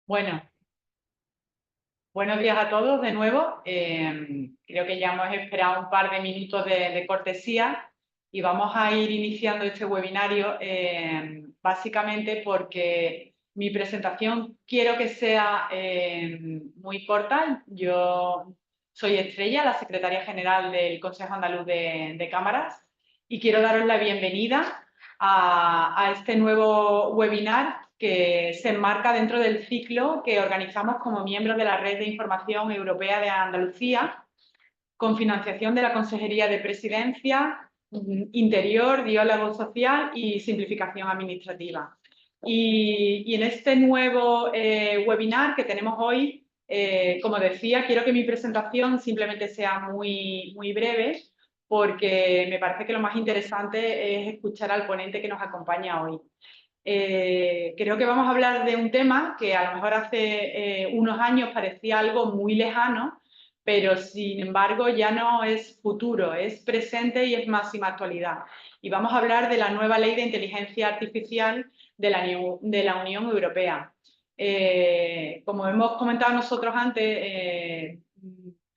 Bueno, buenos días a todos de nuevo. Creo que ya hemos esperado un par de minutos de cortesía y vamos a ir iniciando este webinario básicamente porque mi presentación quiero que sea muy corta. Yo soy Estrella, la secretaria general del Consejo Andaluz de Cámaras, y quiero daros la bienvenida a este nuevo webinar que se enmarca dentro del ciclo que organizamos como miembros de la Red de Información Europea de Andalucía, con financiación de la Consejería de Presidencia, Interior, Diálogo Social y Simplificación Administrativa. Y en este nuevo webinar que tenemos hoy, como decía, quiero que mi presentación simplemente sea muy breve, porque me parece que lo más interesante es escuchar al ponente que nos acompaña hoy. Creo que vamos a hablar de un tema que a lo mejor hace unos años parecía algo muy lejano, pero sin embargo ya no es futuro, es presente y es máxima actualidad. Y vamos a hablar de la nueva ley de inteligencia artificial de la Unión Europea. Como hemos comentado nosotros antes,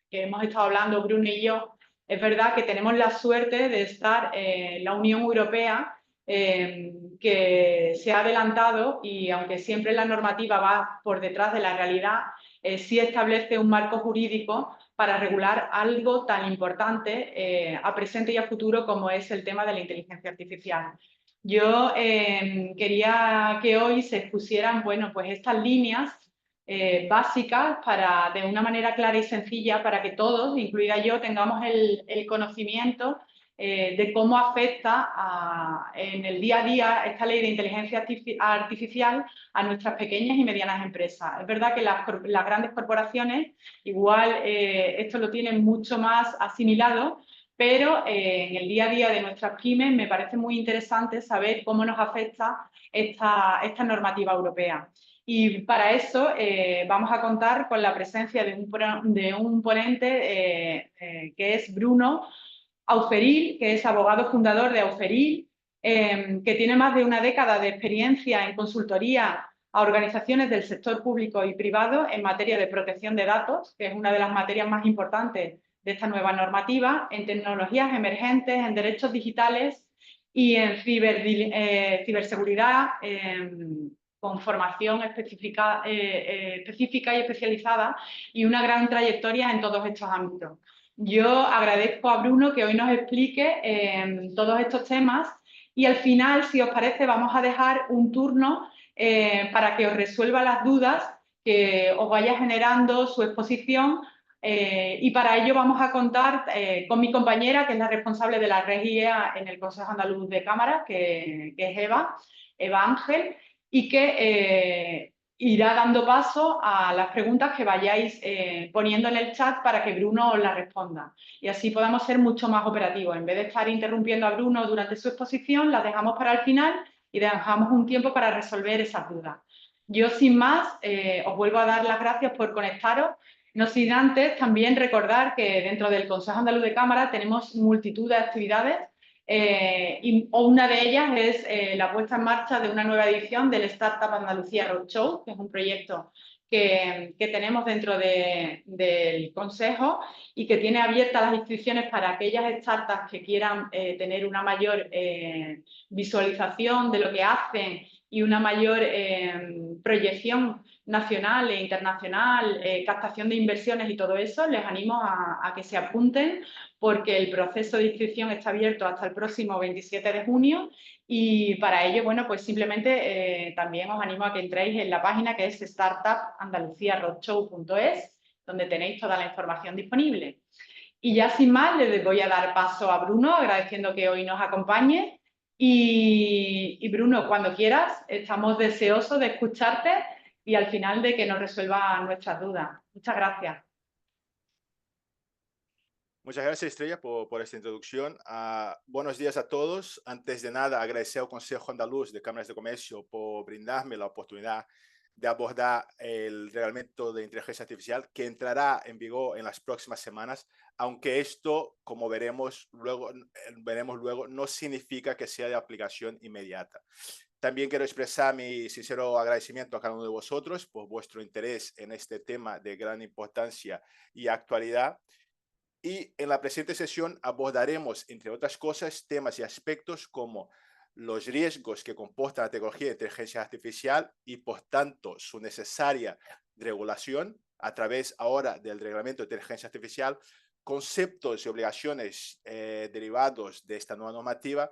que hemos estado hablando Bruno y yo, es verdad que tenemos la suerte de estar en la Unión Europea, que se ha adelantado y aunque siempre la normativa va por detrás de la realidad, sí establece un marco jurídico para regular algo tan importante a presente y a futuro como es el tema de la inteligencia artificial. Yo quería que hoy se expusieran, bueno, pues estas líneas básicas para, de una manera clara y sencilla, para que todos, incluida yo, tengamos el conocimiento de cómo afecta en el día a día esta ley de inteligencia artificial a nuestras pequeñas y medianas empresas. Es verdad que las grandes corporaciones igual esto lo tienen mucho más asimilado, pero en el día a día de nuestras pymes me parece muy interesante saber cómo nos afecta esta normativa europea. Y para eso vamos a contar con la presencia de un ponente que es Bruno Auferil, que es abogado fundador de Auferil, que tiene más de una década de experiencia en consultoría a organizaciones del sector público y privado en materia de protección de datos, que es una de las materias más importantes de esta nueva normativa, en tecnologías emergentes, en derechos digitales y en ciberseguridad, con formación específica y especializada y una gran trayectoria en todos estos ámbitos. Yo agradezco a Bruno que hoy nos explique todos estos temas y al final, si os parece, vamos a dejar un turno para que os resuelva las dudas que os vaya generando su exposición, y para ello vamos a contar con mi compañera, que es la responsable de la red IEA en el Consejo Andaluz de Cámaras, que es Eva Ángel, y que irá dando paso a las preguntas que vayáis poniendo en el chat para que Bruno os las responda. Y así podamos ser mucho más operativos. En vez de estar interrumpiendo a Bruno durante su exposición, la dejamos para el final y dejamos un tiempo para resolver esas dudas. Yo, sin más, os vuelvo a dar las gracias por conectaros. No sin antes también recordar que dentro del Consejo Andaluz de Cámara tenemos multitud de actividades, una de ellas es la puesta en marcha de una nueva edición del Startup Andalucía Roadshow, que es un proyecto que tenemos dentro del Consejo y que tiene abiertas las inscripciones para aquellas startups que quieran tener una mayor visualización de lo que hacen y una mayor proyección nacional e internacional, captación de inversiones y todo eso. Les animo a que se apunten porque el proceso de inscripción está abierto hasta el próximo 27 de junio y para ello, bueno, pues simplemente también os animo a que entréis en la página que es startupandaluciaroadshow.es, donde tenéis toda la información disponible. Y ya sin más, les voy a dar paso a Bruno, agradeciendo que hoy nos acompañe. Y Bruno, cuando quieras, estamos deseosos de escucharte y al final de que nos resuelva nuestras dudas. Muchas gracias. Muchas gracias, Estrella, por esta introducción. Buenos días a todos. Antes de nada, agradecer al Consejo Andaluz de Cámaras de Comercio por brindarme la oportunidad de abordar el reglamento de inteligencia artificial que entrará en vigor en las próximas semanas, aunque esto, como veremos luego, no significa que sea de aplicación inmediata. También quiero expresar mi sincero agradecimiento a cada uno de vosotros por vuestro interés en este tema de gran importancia y actualidad. Y en la presente sesión abordaremos, entre otras cosas, temas y aspectos como los riesgos que comporta la tecnología de inteligencia artificial y, por tanto, su necesaria regulación a través ahora del reglamento de inteligencia artificial, conceptos y obligaciones derivados de esta nueva normativa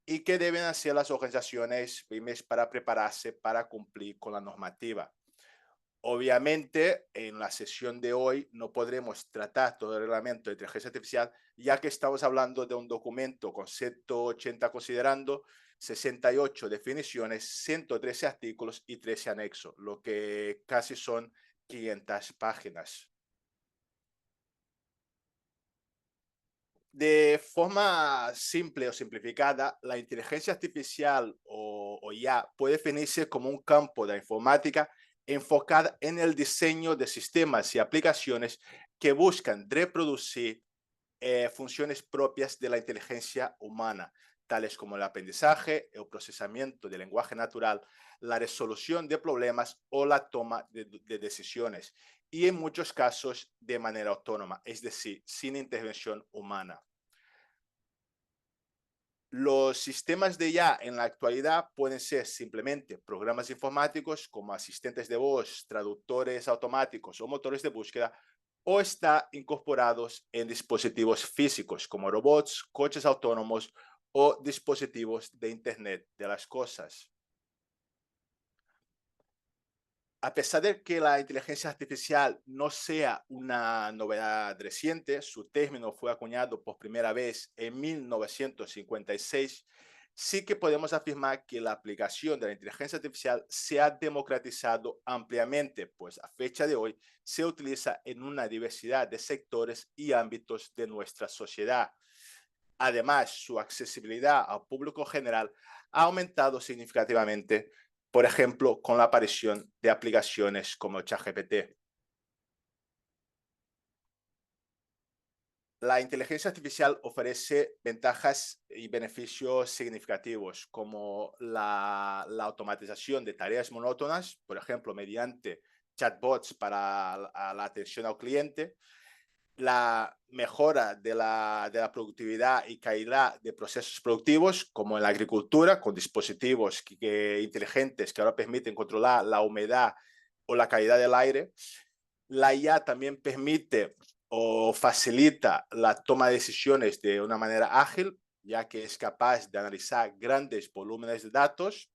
y qué deben hacer las organizaciones pymes para prepararse para cumplir con la normativa. Obviamente, en la sesión de hoy no podremos tratar todo el reglamento de inteligencia artificial, ya que estamos hablando de un documento con 180 considerando, 68 definiciones, 113 artículos y 13 anexos, lo que casi son 500 páginas. De forma simple o simplificada, la inteligencia artificial o IA puede definirse como un campo de la informática enfocada en el diseño de sistemas y aplicaciones que buscan reproducir funciones propias de la inteligencia humana, tales como el aprendizaje, el procesamiento del lenguaje natural, la resolución de problemas o la toma de decisiones, y en muchos casos de manera autónoma, es decir, sin intervención humana. Los sistemas de IA en la actualidad pueden ser simplemente programas informáticos como asistentes de voz, traductores automáticos o motores de búsqueda, o está incorporados en dispositivos físicos como robots, coches autónomos o dispositivos de Internet de las cosas. A pesar de que la inteligencia artificial no sea una novedad reciente, su término fue acuñado por primera vez en 1956, sí que podemos afirmar que la aplicación de la inteligencia artificial se ha democratizado ampliamente, pues a fecha de hoy se utiliza en una diversidad de sectores y ámbitos de nuestra sociedad. Además, su accesibilidad al público general ha aumentado significativamente, por ejemplo, con la aparición de aplicaciones como ChatGPT. La inteligencia artificial ofrece ventajas y beneficios significativos, como la automatización de tareas monótonas, por ejemplo, mediante chatbots para la atención al cliente, la mejora de la productividad y calidad de procesos productivos, como en la agricultura, con dispositivos inteligentes que ahora permiten controlar la humedad o la calidad del aire. La IA también permite o facilita la toma de decisiones de una manera ágil, ya que es capaz de analizar grandes volúmenes de datos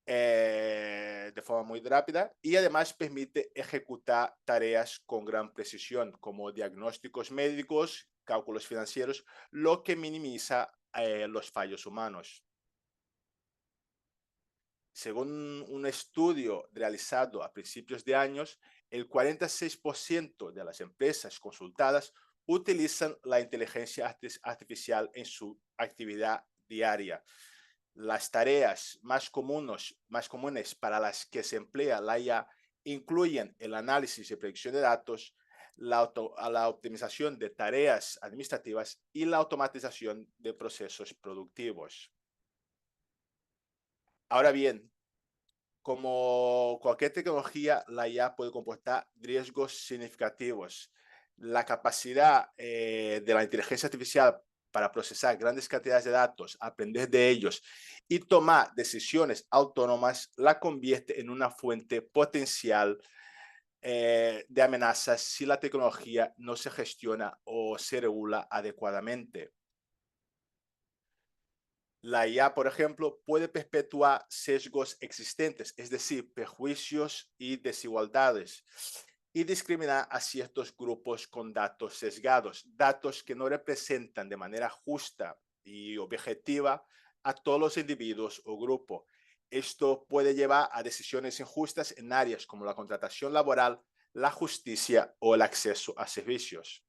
de forma muy rápida, y además permite ejecutar tareas con gran precisión, como diagnósticos médicos, cálculos financieros, lo que minimiza los fallos humanos. Según un estudio realizado a principios de años, el 46% de las empresas consultadas utilizan la inteligencia artificial en su actividad diaria. Las tareas más comunes para las que se emplea la IA incluyen el análisis y predicción de datos, la optimización de tareas administrativas y la automatización de procesos productivos. Ahora bien, como cualquier tecnología, la IA puede comportar riesgos significativos. La capacidad de la inteligencia artificial para procesar grandes cantidades de datos, aprender de ellos y tomar decisiones autónomas la convierte en una fuente potencial de amenazas si la tecnología no se gestiona o se regula adecuadamente. La IA, por ejemplo, puede perpetuar sesgos existentes, es decir, prejuicios y desigualdades, y discriminar a ciertos grupos con datos sesgados, datos que no representan de manera justa y objetiva a todos los individuos o grupos. Esto puede llevar a decisiones injustas en áreas como la contratación laboral, la justicia o el acceso a servicios.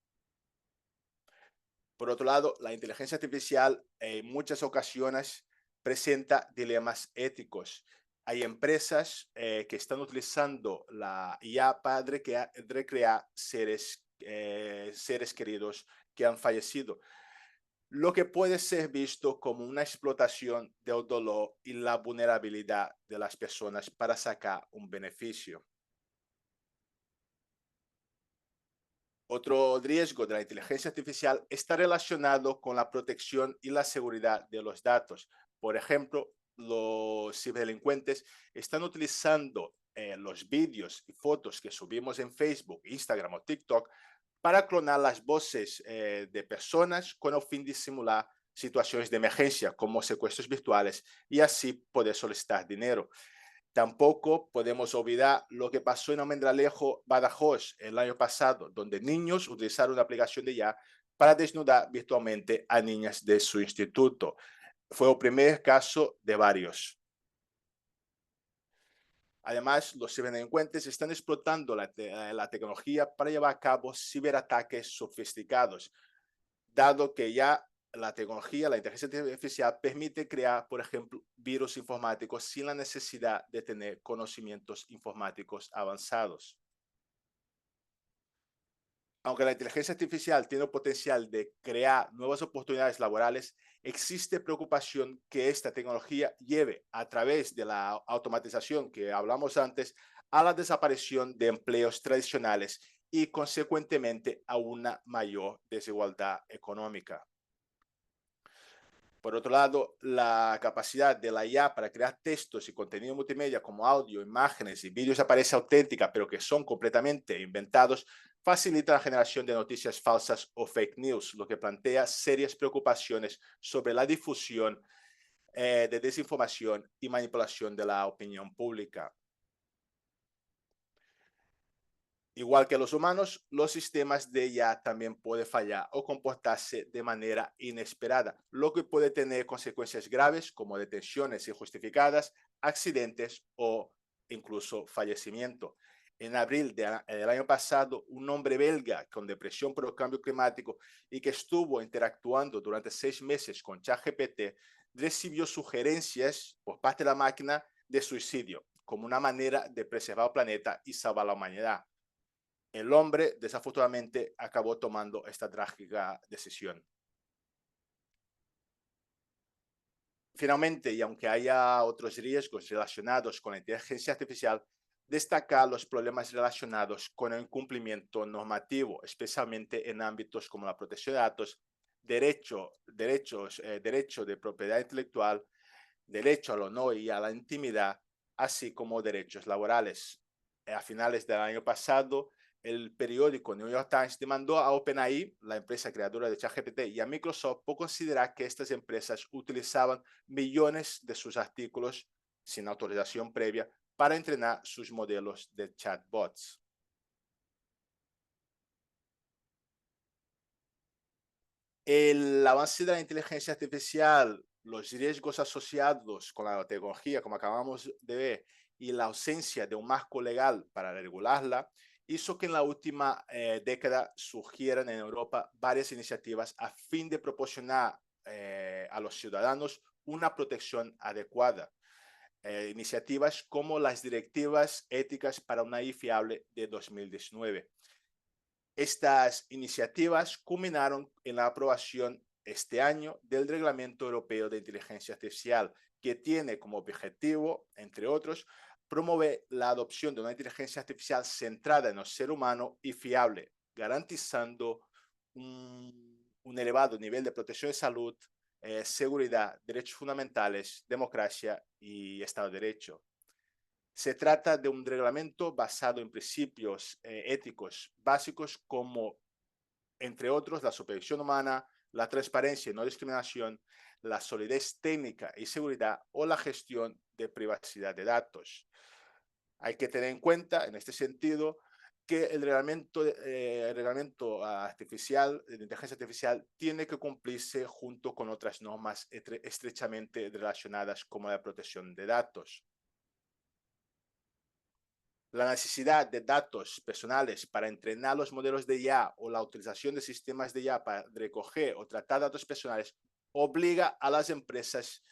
Por otro lado, la inteligencia artificial en muchas ocasiones presenta dilemas éticos. Hay empresas que están utilizando la IA para recrear seres queridos que han fallecido, lo que puede ser visto como una explotación del dolor y la vulnerabilidad de las personas para sacar un beneficio. Otro riesgo de la inteligencia artificial está relacionado con la protección y la seguridad de los datos. Por ejemplo, los ciberdelincuentes están utilizando los vídeos y fotos que subimos en Facebook, Instagram o TikTok para clonar las voces de personas con el fin de simular situaciones de emergencia como secuestros virtuales y así poder solicitar dinero. Tampoco podemos olvidar lo que pasó en Almendralejo, Badajoz, el año pasado, donde niños utilizaron una aplicación de IA para desnudar virtualmente a niñas de su instituto. Fue el primer caso de varios. Además, los ciberdelincuentes están explotando la tecnología para llevar a cabo ciberataques sofisticados, dado que ya la tecnología, la inteligencia artificial permite crear, por ejemplo, virus informáticos sin la necesidad de tener conocimientos informáticos avanzados. Aunque la inteligencia artificial tiene el potencial de crear nuevas oportunidades laborales, existe preocupación que esta tecnología lleve a través de la automatización que hablamos antes a la desaparición de empleos tradicionales y consecuentemente a una mayor desigualdad económica. Por otro lado, la capacidad de la IA para crear textos y contenido multimedia como audio, imágenes y vídeos aparece auténtica, pero que son completamente inventados, facilita la generación de noticias falsas o fake news, lo que plantea serias preocupaciones sobre la difusión de desinformación y manipulación de la opinión pública. Igual que los humanos, los sistemas de IA también pueden fallar o comportarse de manera inesperada, lo que puede tener consecuencias graves como detenciones injustificadas, accidentes o incluso fallecimiento. En abril del año pasado, un hombre belga con depresión por el cambio climático y que estuvo interactuando durante 6 meses con ChatGPT recibió sugerencias por parte de la máquina de suicidio como una manera de preservar el planeta y salvar la humanidad. El hombre, desafortunadamente, acabó tomando esta trágica decisión. Finalmente, y aunque haya otros riesgos relacionados con la inteligencia artificial, destaca los problemas relacionados con el incumplimiento normativo, especialmente en ámbitos como la protección de datos, derecho de propiedad intelectual, derecho al honor y a la intimidad, así como derechos laborales. A finales del año pasado, el periódico New York Times demandó a OpenAI, la empresa creadora de ChatGPT, y a Microsoft por considerar que estas empresas utilizaban millones de sus artículos sin autorización previa para entrenar sus modelos de chatbots. El avance de la inteligencia artificial, los riesgos asociados con la tecnología, como acabamos de ver, y la ausencia de un marco legal para regularla, hizo que en la última década surgieran en Europa varias iniciativas a fin de proporcionar a los ciudadanos una protección adecuada. Iniciativas como las directivas éticas para una AI fiable de 2019. Estas iniciativas culminaron en la aprobación este año del Reglamento Europeo de Inteligencia Artificial, que tiene como objetivo, entre otros, promover la adopción de una inteligencia artificial centrada en el ser humano y fiable, garantizando un elevado nivel de protección de salud, seguridad, derechos fundamentales, democracia y Estado de Derecho. Se trata de un reglamento basado en principios éticos básicos como, entre otros, la supervisión humana, la transparencia y no discriminación, la solidez técnica y seguridad o la gestión de privacidad de datos. Hay que tener en cuenta, en este sentido, que el reglamento artificial, de inteligencia artificial, tiene que cumplirse junto con otras normas estrechamente relacionadas como la protección de datos. La necesidad de datos personales para entrenar los modelos de IA o la utilización de sistemas de IA para recoger o tratar datos personales obliga a las empresas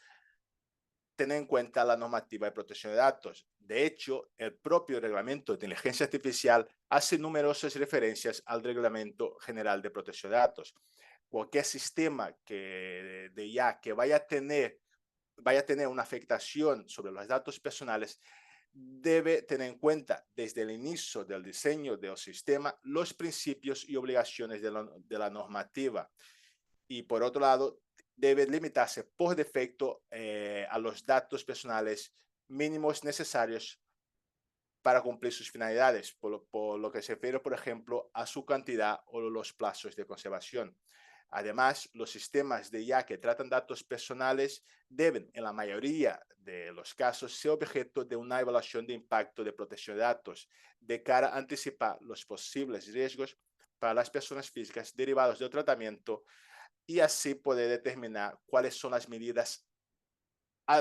tener en cuenta la normativa de protección de datos. De hecho, el propio reglamento de inteligencia artificial hace numerosas referencias al Reglamento General de Protección de Datos. Cualquier sistema de IA que vaya a tener una afectación sobre los datos personales debe tener en cuenta desde el inicio del diseño del sistema los principios y obligaciones de la normativa. Y por otro lado, debe limitarse por defecto a los datos personales mínimos necesarios para cumplir sus finalidades, por lo que se refiere, por ejemplo, a su cantidad o los plazos de conservación. Además, los sistemas de IA que tratan datos personales deben, en la mayoría de los casos, ser objeto de una evaluación de impacto de protección de datos, de cara a anticipar los posibles riesgos para las personas físicas derivados del tratamiento y así poder determinar cuáles son las medidas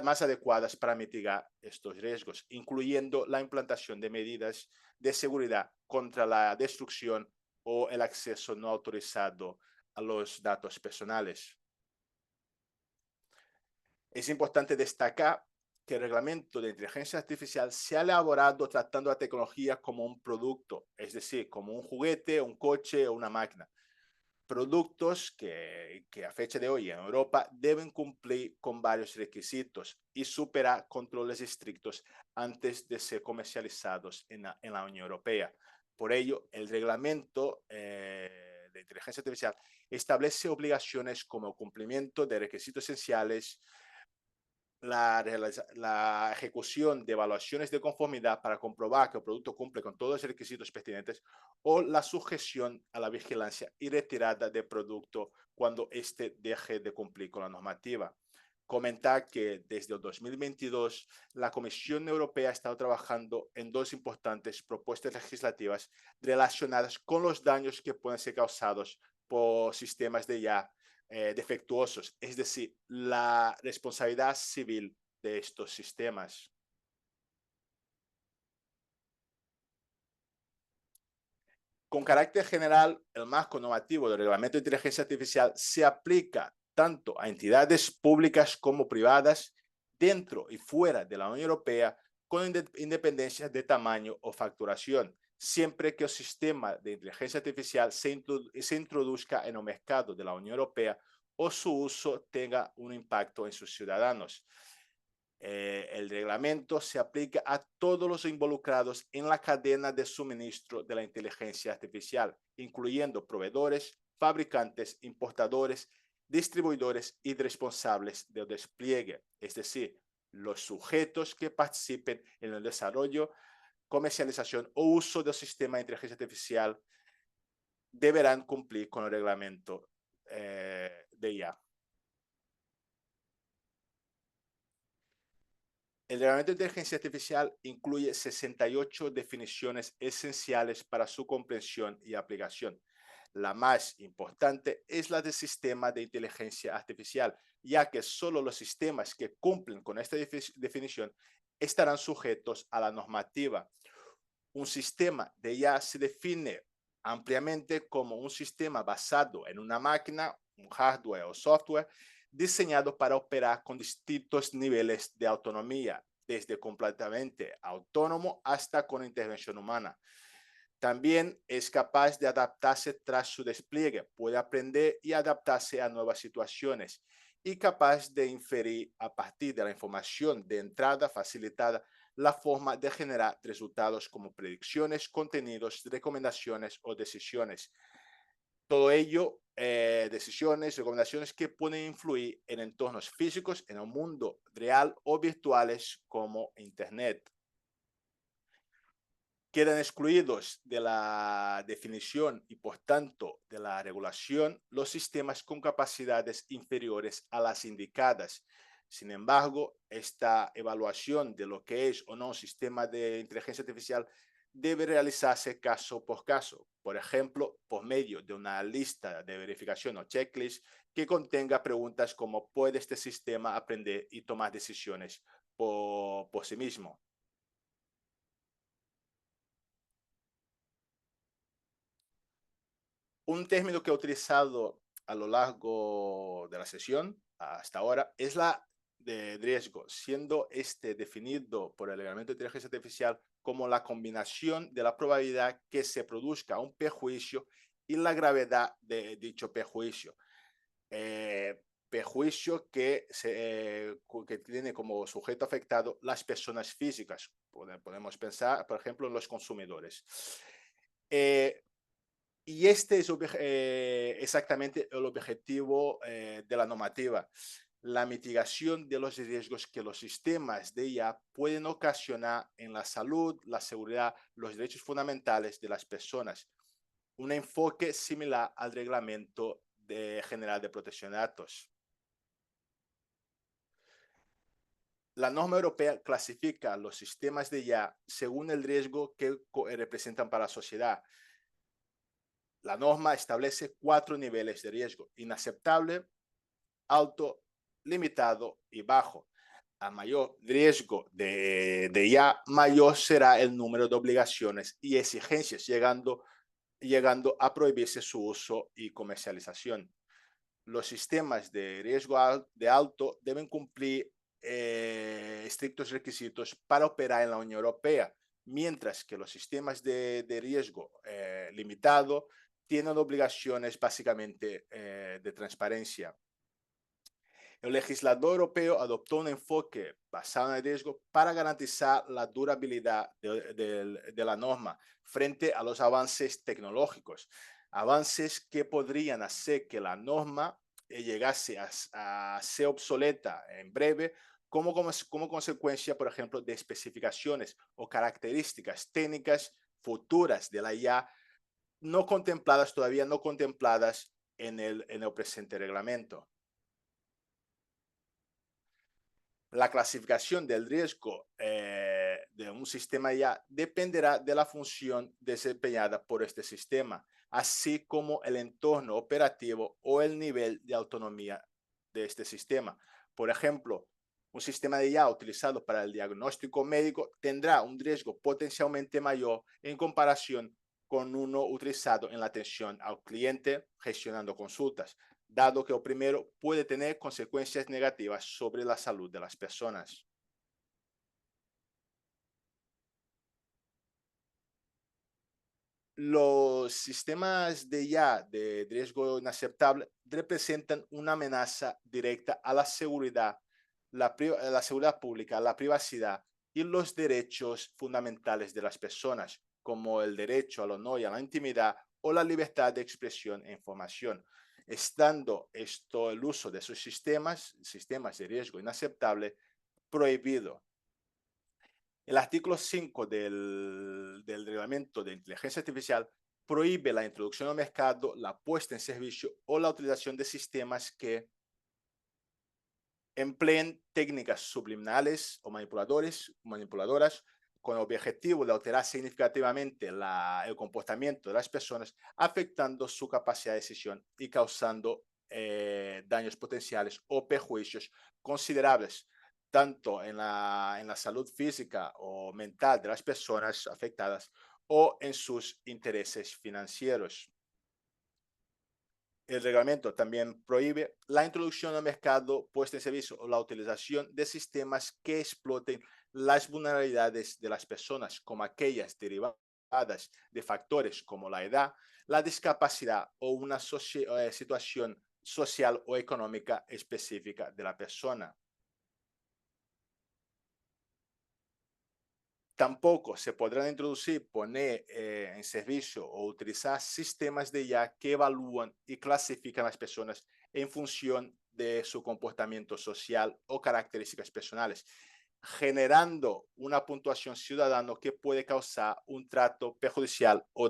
más adecuadas para mitigar estos riesgos, incluyendo la implantación de medidas de seguridad contra la destrucción o el acceso no autorizado a los datos personales. Es importante destacar que el reglamento de inteligencia artificial se ha elaborado tratando la tecnología como un producto, es decir, como un juguete, un coche o una máquina. Productos que a fecha de hoy en Europa deben cumplir con varios requisitos y superar controles estrictos antes de ser comercializados en la Unión Europea. Por ello, el reglamento de inteligencia artificial establece obligaciones como el cumplimiento de requisitos esenciales, la ejecución de evaluaciones de conformidad para comprobar que el producto cumple con todos los requisitos pertinentes o la sujeción a la vigilancia y retirada del producto cuando éste deje de cumplir con la normativa. Comentar que desde el 2022 la Comisión Europea ha estado trabajando en dos importantes propuestas legislativas relacionadas con los daños que pueden ser causados por sistemas de IA defectuosos, es decir, la responsabilidad civil de estos sistemas. Con carácter general, el marco normativo del Reglamento de Inteligencia Artificial se aplica tanto a entidades públicas como privadas dentro y fuera de la Unión Europea con independencia de tamaño o facturación, siempre que el sistema de inteligencia artificial se introduzca en el mercado de la Unión Europea o su uso tenga un impacto en sus ciudadanos. El reglamento se aplica a todos los involucrados en la cadena de suministro de la inteligencia artificial, incluyendo proveedores, fabricantes, importadores, distribuidores y responsables del despliegue, es decir, los sujetos que participen en el desarrollo, comercialización o uso del sistema de inteligencia artificial deberán cumplir con el reglamento de IA. El reglamento de inteligencia artificial incluye 68 definiciones esenciales para su comprensión y aplicación. La más importante es la del sistema de inteligencia artificial, ya que solo los sistemas que cumplen con esta definición estarán sujetos a la normativa. Un sistema de IA se define ampliamente como un sistema basado en una máquina, un hardware o software, diseñado para operar con distintos niveles de autonomía, desde completamente autónomo hasta con intervención humana. También es capaz de adaptarse tras su despliegue, puede aprender y adaptarse a nuevas situaciones y capaz de inferir a partir de la información de entrada facilitada la forma de generar resultados como predicciones, contenidos, recomendaciones o decisiones. Todo ello, decisiones, recomendaciones que pueden influir en entornos físicos, en el mundo real o virtuales como Internet. Quedan excluidos de la definición y, por tanto, de la regulación los sistemas con capacidades inferiores a las indicadas. Sin embargo, esta evaluación de lo que es o no un sistema de inteligencia artificial debe realizarse caso por caso, por ejemplo, por medio de una lista de verificación o checklist que contenga preguntas como ¿puede este sistema aprender y tomar decisiones por sí mismo? Un término que he utilizado a lo largo de la sesión hasta ahora es la de riesgo, siendo este definido por el reglamento de inteligencia artificial como la combinación de la probabilidad que se produzca un perjuicio y la gravedad de dicho perjuicio. Perjuicio que tiene como sujeto afectado las personas físicas. Podemos pensar, por ejemplo, en los consumidores. Y este es exactamente el objetivo de la normativa, la mitigación de los riesgos que los sistemas de IA pueden ocasionar en la salud, la seguridad, los derechos fundamentales de las personas. Un enfoque similar al Reglamento General de Protección de Datos. La norma europea clasifica los sistemas de IA según el riesgo que representan para la sociedad. La norma establece 4 niveles de riesgo: inaceptable, alto, limitado y bajo. A mayor riesgo de IA, mayor será el número de obligaciones y exigencias, llegando a prohibirse su uso y comercialización. Los sistemas de riesgo de alto deben cumplir estrictos requisitos para operar en la Unión Europea, mientras que los sistemas de riesgo limitado tienen obligaciones básicamente de transparencia. El legislador europeo adoptó un enfoque basado en el riesgo para garantizar la durabilidad de la norma frente a los avances tecnológicos, avances que podrían hacer que la norma llegase a ser obsoleta en breve como consecuencia, por ejemplo, de especificaciones o características técnicas futuras de la IA todavía no contempladas en el presente reglamento. La clasificación del riesgo de un sistema IA dependerá de la función desempeñada por este sistema, así como el entorno operativo o el nivel de autonomía de este sistema. Por ejemplo, un sistema de IA utilizado para el diagnóstico médico tendrá un riesgo potencialmente mayor en comparación con uno utilizado en la atención al cliente gestionando consultas, dado que el primero puede tener consecuencias negativas sobre la salud de las personas. Los sistemas de IA de riesgo inaceptable representan una amenaza directa a la seguridad, la seguridad pública, la privacidad y los derechos fundamentales de las personas, como el derecho al honor y a la intimidad o la libertad de expresión e información. Estando el uso de esos sistemas de riesgo inaceptable, prohibido. El artículo 5 del Reglamento de Inteligencia Artificial prohíbe la introducción al mercado, la puesta en servicio o la utilización de sistemas que empleen técnicas subliminales o manipuladoras con el objetivo de alterar significativamente el comportamiento de las personas, afectando su capacidad de decisión y causando daños potenciales o perjuicios considerables, tanto en la salud física o mental de las personas afectadas o en sus intereses financieros. El reglamento también prohíbe la introducción al mercado, puesta en servicio o la utilización de sistemas que exploten las vulnerabilidades de las personas, como aquellas derivadas de factores como la edad, la discapacidad o una situación social o económica específica de la persona. Tampoco se podrán introducir, poner en servicio o utilizar sistemas de IA que evalúan y clasifican a las personas en función de su comportamiento social o características personales, generando una puntuación ciudadana que puede causar un trato perjudicial o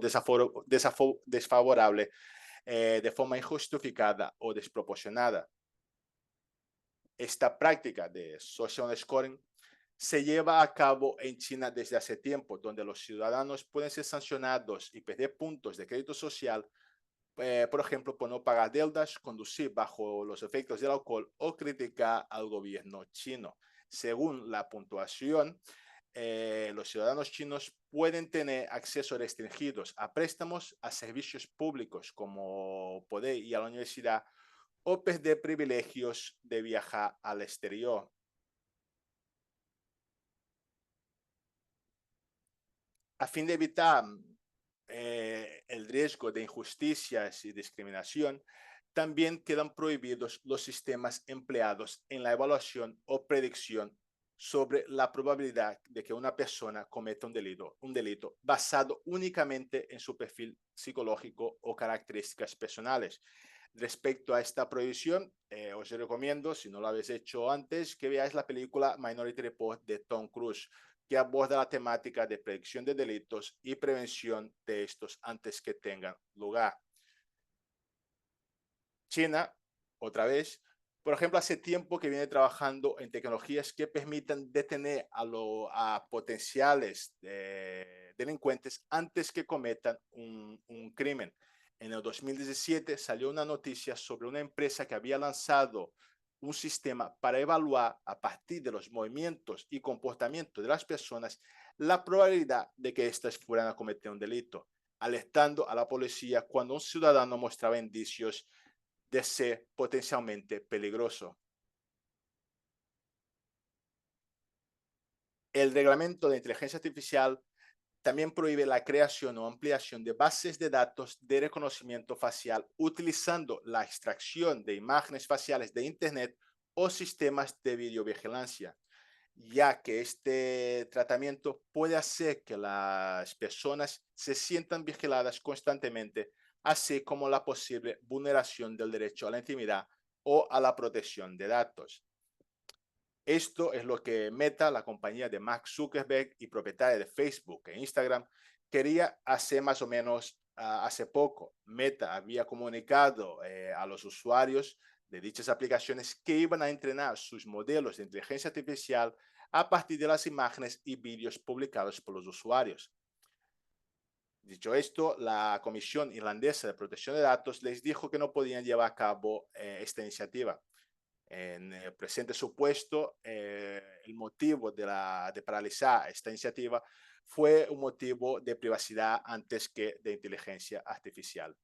desfavorable de forma injustificada o desproporcionada. Esta práctica de social scoring se lleva a cabo en China desde hace tiempo, donde los ciudadanos pueden ser sancionados y perder puntos de crédito social, por ejemplo, por no pagar deudas, conducir bajo los efectos del alcohol o criticar al gobierno chino. Según la puntuación, los ciudadanos chinos pueden tener acceso restringidos a préstamos, a servicios públicos como poder ir a la universidad o perder privilegios de viajar al exterior. A fin de evitar el riesgo de injusticias y discriminación, también quedan prohibidos los sistemas empleados en la evaluación o predicción sobre la probabilidad de que una persona cometa un delito basado únicamente en su perfil psicológico o características personales. Respecto a esta prohibición, os recomiendo, si no lo habéis hecho antes, que veáis la película Minority Report de Tom Cruise, que aborda la temática de predicción de delitos y prevención de estos antes que tengan lugar. China, otra vez, por ejemplo, hace tiempo que viene trabajando en tecnologías que permitan detener a potenciales delincuentes antes que cometan un crimen. En el 2017 salió una noticia sobre una empresa que había lanzado un sistema para evaluar a partir de los movimientos y comportamientos de las personas la probabilidad de que éstas fueran a cometer un delito, alertando a la policía cuando un ciudadano mostraba indicios de ser potencialmente peligroso. El reglamento de inteligencia artificial también prohíbe la creación o ampliación de bases de datos de reconocimiento facial utilizando la extracción de imágenes faciales de Internet o sistemas de videovigilancia, ya que este tratamiento puede hacer que las personas se sientan vigiladas constantemente, así como la posible vulneración del derecho a la intimidad o a la protección de datos. Esto es lo que Meta, la compañía de Mark Zuckerberg y propietaria de Facebook e Instagram, quería hacer más o menos hace poco. Meta había comunicado a los usuarios de dichas aplicaciones que iban a entrenar sus modelos de inteligencia artificial a partir de las imágenes y vídeos publicados por los usuarios. Dicho esto, la Comisión Irlandesa de Protección de Datos les dijo que no podían llevar a cabo esta iniciativa. En el presente supuesto, el motivo de paralizar esta iniciativa fue un motivo de privacidad antes que de inteligencia artificial.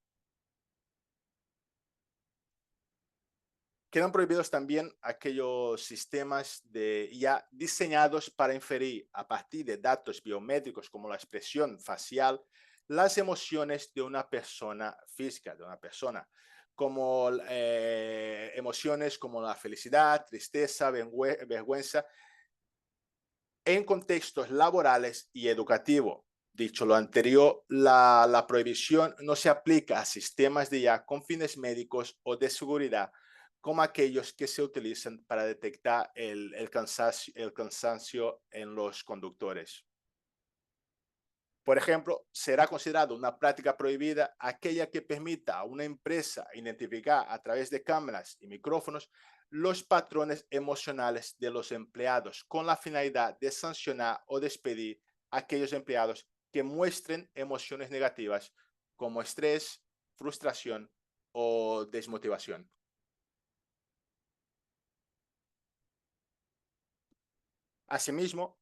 Quedan prohibidos también aquellos sistemas de IA diseñados para inferir a partir de datos biométricos como la expresión facial las emociones de una persona física, de una persona, como emociones como la felicidad, tristeza, vergüenza, en contextos laborales y educativos. Dicho lo anterior, la prohibición no se aplica a sistemas de IA con fines médicos o de seguridad, como aquellos que se utilizan para detectar el cansancio en los conductores. Por ejemplo, será considerada una práctica prohibida aquella que permita a una empresa identificar a través de cámaras y micrófonos los patrones emocionales de los empleados con la finalidad de sancionar o despedir a aquellos empleados que muestren emociones negativas como estrés, frustración o desmotivación. Asimismo,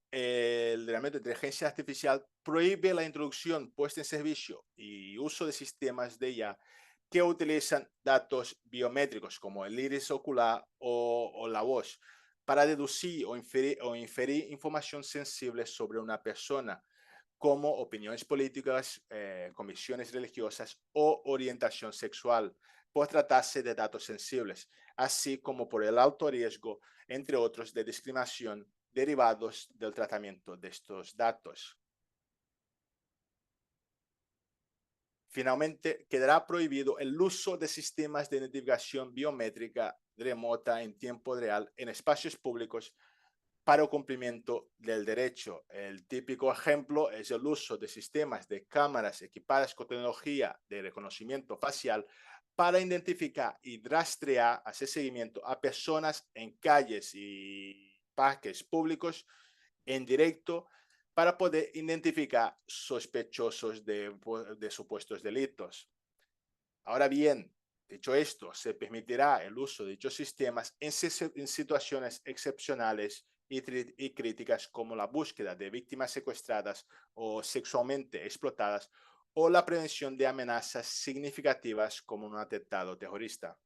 el reglamento de inteligencia artificial prohíbe la introducción, puesta en servicio y uso de sistemas de IA que utilizan datos biométricos como el iris ocular o la voz para deducir o inferir información sensible sobre una persona, como opiniones políticas, convicciones religiosas o orientación sexual, por tratarse de datos sensibles, así como por el alto riesgo, entre otros, de discriminación derivados del tratamiento de estos datos. Finalmente, quedará prohibido el uso de sistemas de identificación biométrica remota en tiempo real en espacios públicos para el cumplimiento del derecho. El típico ejemplo es el uso de sistemas de cámaras equipadas con tecnología de reconocimiento facial para identificar y rastrear, hacer seguimiento a personas en calles y parques públicos en directo para poder identificar sospechosos de supuestos delitos. Ahora bien, dicho esto, se permitirá el uso de dichos sistemas en situaciones excepcionales y críticas como la búsqueda de víctimas secuestradas o sexualmente explotadas o la prevención de amenazas significativas como un atentado terrorista.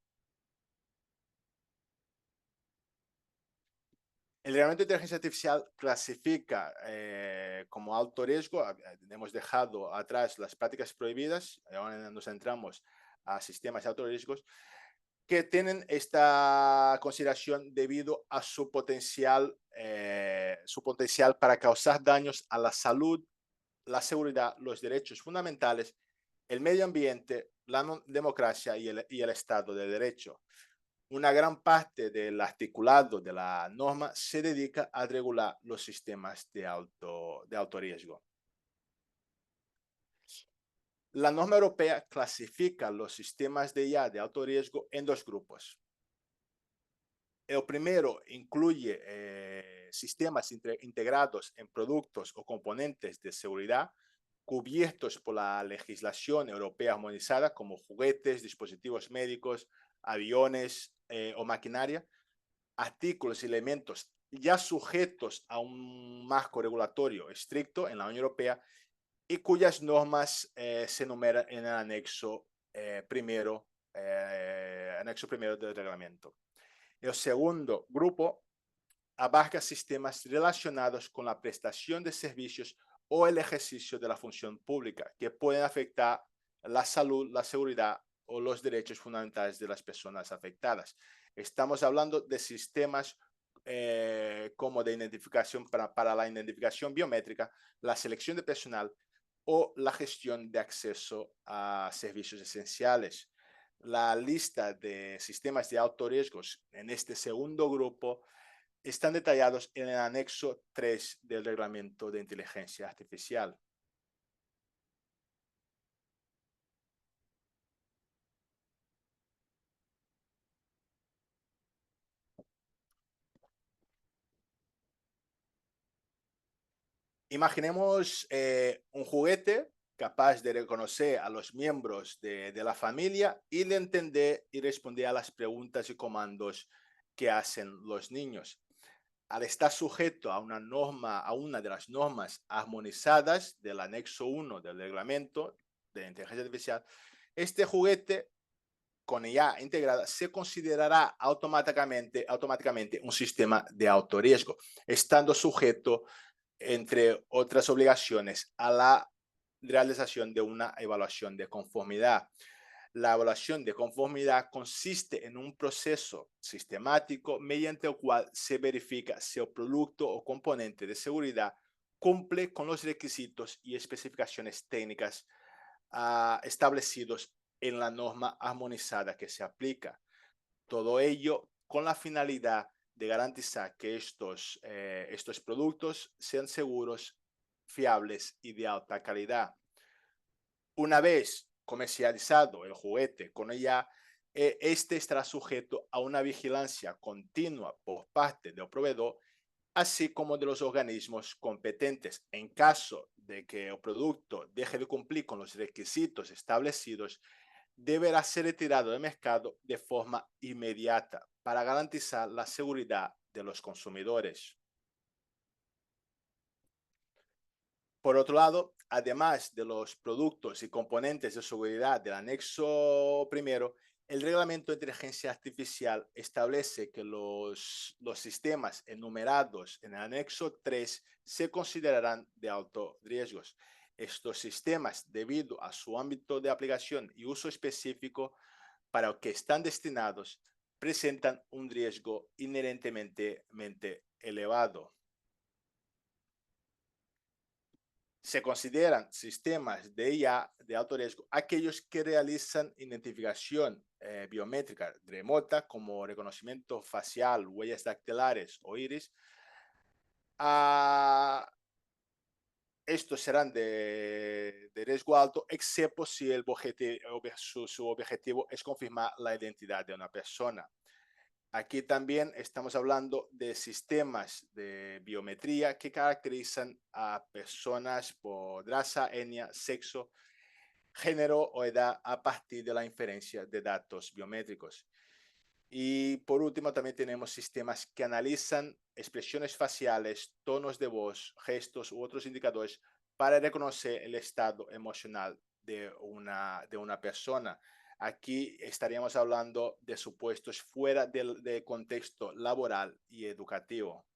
El reglamento de inteligencia artificial clasifica como alto riesgo, hemos dejado atrás las prácticas prohibidas, ahora nos centramos a sistemas de alto riesgo, que tienen esta consideración debido a su potencial para causar daños a la salud, la seguridad, los derechos fundamentales, el medio ambiente, la democracia y el Estado de Derecho. Una gran parte del articulado de la norma se dedica a regular los sistemas de alto riesgo. La norma europea clasifica los sistemas de IA de alto riesgo en dos grupos. El primero incluye sistemas integrados en productos o componentes de seguridad cubiertos por la legislación europea armonizada, como juguetes, dispositivos médicos, aviones o maquinaria, artículos y elementos ya sujetos a un marco regulatorio estricto en la Unión Europea y cuyas normas se enumeran en el anexo primero del reglamento. El segundo grupo abarca sistemas relacionados con la prestación de servicios o el ejercicio de la función pública que pueden afectar la salud, la seguridad o los derechos fundamentales de las personas afectadas. Estamos hablando de sistemas como de identificación para la identificación biométrica, la selección de personal o la gestión de acceso a servicios esenciales. La lista de sistemas de alto riesgo en este segundo grupo están detallados en el anexo 3 del reglamento de inteligencia artificial. Imaginemos un juguete capaz de reconocer a los miembros de la familia y de entender y responder a las preguntas y comandos que hacen los niños. Al estar sujeto a una de las normas armonizadas del anexo 1 del reglamento de inteligencia artificial, este juguete con IA integrada se considerará automáticamente un sistema de alto riesgo, estando sujeto, entre otras obligaciones, a la realización de una evaluación de conformidad. La evaluación de conformidad consiste en un proceso sistemático mediante el cual se verifica si el producto o componente de seguridad cumple con los requisitos y especificaciones técnicas establecidos en la norma armonizada que se aplica. Todo ello con la finalidad de garantizar que estos productos sean seguros, fiables y de alta calidad. Una vez comercializado el juguete con ella, este estará sujeto a una vigilancia continua por parte del proveedor, así como de los organismos competentes. En caso de que el producto deje de cumplir con los requisitos establecidos, deberá ser retirado del mercado de forma inmediata para garantizar la seguridad de los consumidores. Por otro lado, además de los productos y componentes de seguridad del anexo primero, el reglamento de inteligencia artificial establece que los sistemas enumerados en el anexo 3 se considerarán de alto riesgo. Estos sistemas, debido a su ámbito de aplicación y uso específico para el que están destinados, presentan un riesgo inherentemente elevado. Se consideran sistemas de IA de alto riesgo aquellos que realizan identificación biométrica remota como reconocimiento facial, huellas dactilares o iris. Estos serán de riesgo alto, excepto si su objetivo es confirmar la identidad de una persona. Aquí también estamos hablando de sistemas de biometría que caracterizan a personas por raza, etnia, sexo, género o edad a partir de la inferencia de datos biométricos. Y por último, también tenemos sistemas que analizan expresiones faciales, tonos de voz, gestos u otros indicadores para reconocer el estado emocional de una persona. Aquí estaríamos hablando de supuestos fuera del contexto laboral y educativo.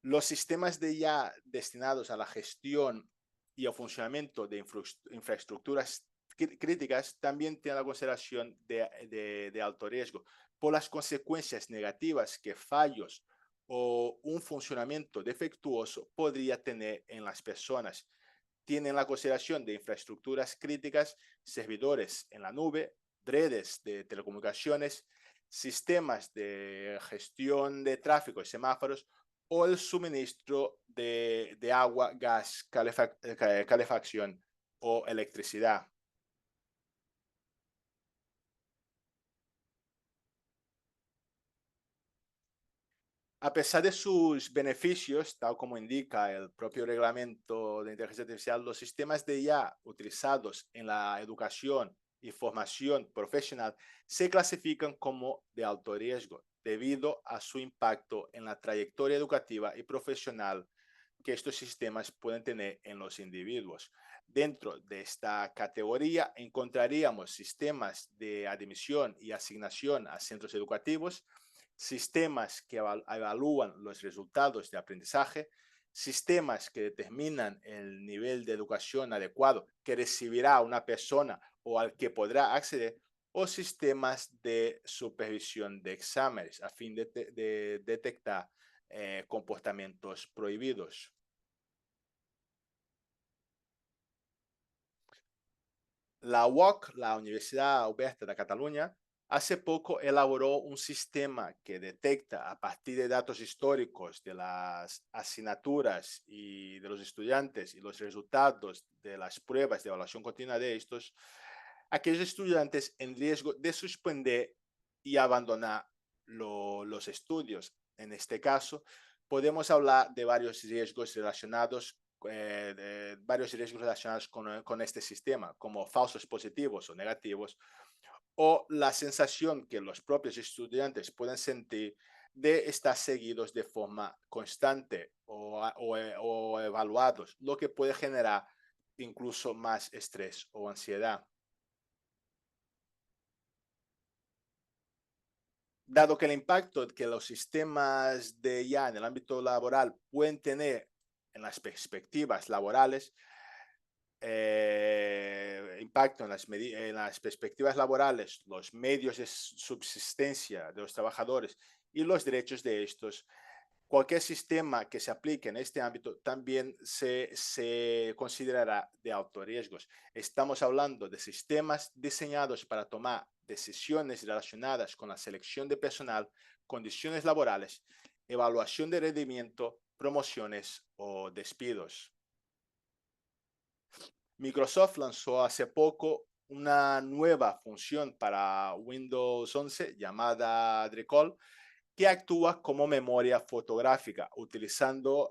Los sistemas de IA destinados a la gestión y al funcionamiento de infraestructuras críticas también tienen la consideración de alto riesgo por las consecuencias negativas que fallos o un funcionamiento defectuoso podría tener en las personas. Tienen la consideración de infraestructuras críticas, servidores en la nube, redes de telecomunicaciones, sistemas de gestión de tráfico y semáforos o el suministro de agua, gas, calefacción o electricidad. A pesar de sus beneficios, tal como indica el propio reglamento de inteligencia artificial, los sistemas de IA utilizados en la educación y formación profesional se clasifican como de alto riesgo debido a su impacto en la trayectoria educativa y profesional que estos sistemas pueden tener en los individuos. Dentro de esta categoría encontraríamos sistemas de admisión y asignación a centros educativos, sistemas que evalúan los resultados de aprendizaje, sistemas que determinan el nivel de educación adecuado que recibirá una persona o al que podrá acceder, o sistemas de supervisión de exámenes a fin de detectar comportamientos prohibidos. La UOC, la Universidad Oberta de Cataluña, hace poco elaboró un sistema que detecta a partir de datos históricos de las asignaturas y de los estudiantes y los resultados de las pruebas de evaluación continua de estos, aquellos estudiantes en riesgo de suspender y abandonar los estudios. En este caso, podemos hablar de varios riesgos relacionados con este sistema, como falsos positivos o negativos, o la sensación que los propios estudiantes pueden sentir de estar seguidos de forma constante o evaluados, lo que puede generar incluso más estrés o ansiedad. Dado que el impacto que los sistemas de IA en el ámbito laboral pueden tener en las perspectivas laborales, impacto en las perspectivas laborales, los medios de subsistencia de los trabajadores y los derechos de estos, cualquier sistema que se aplique en este ámbito también se considerará de alto riesgo. Estamos hablando de sistemas diseñados para tomar decisiones relacionadas con la selección de personal, condiciones laborales, evaluación de rendimiento, promociones o despidos. Microsoft lanzó hace poco una nueva función para Windows 11 llamada Recall, que actúa como memoria fotográfica utilizando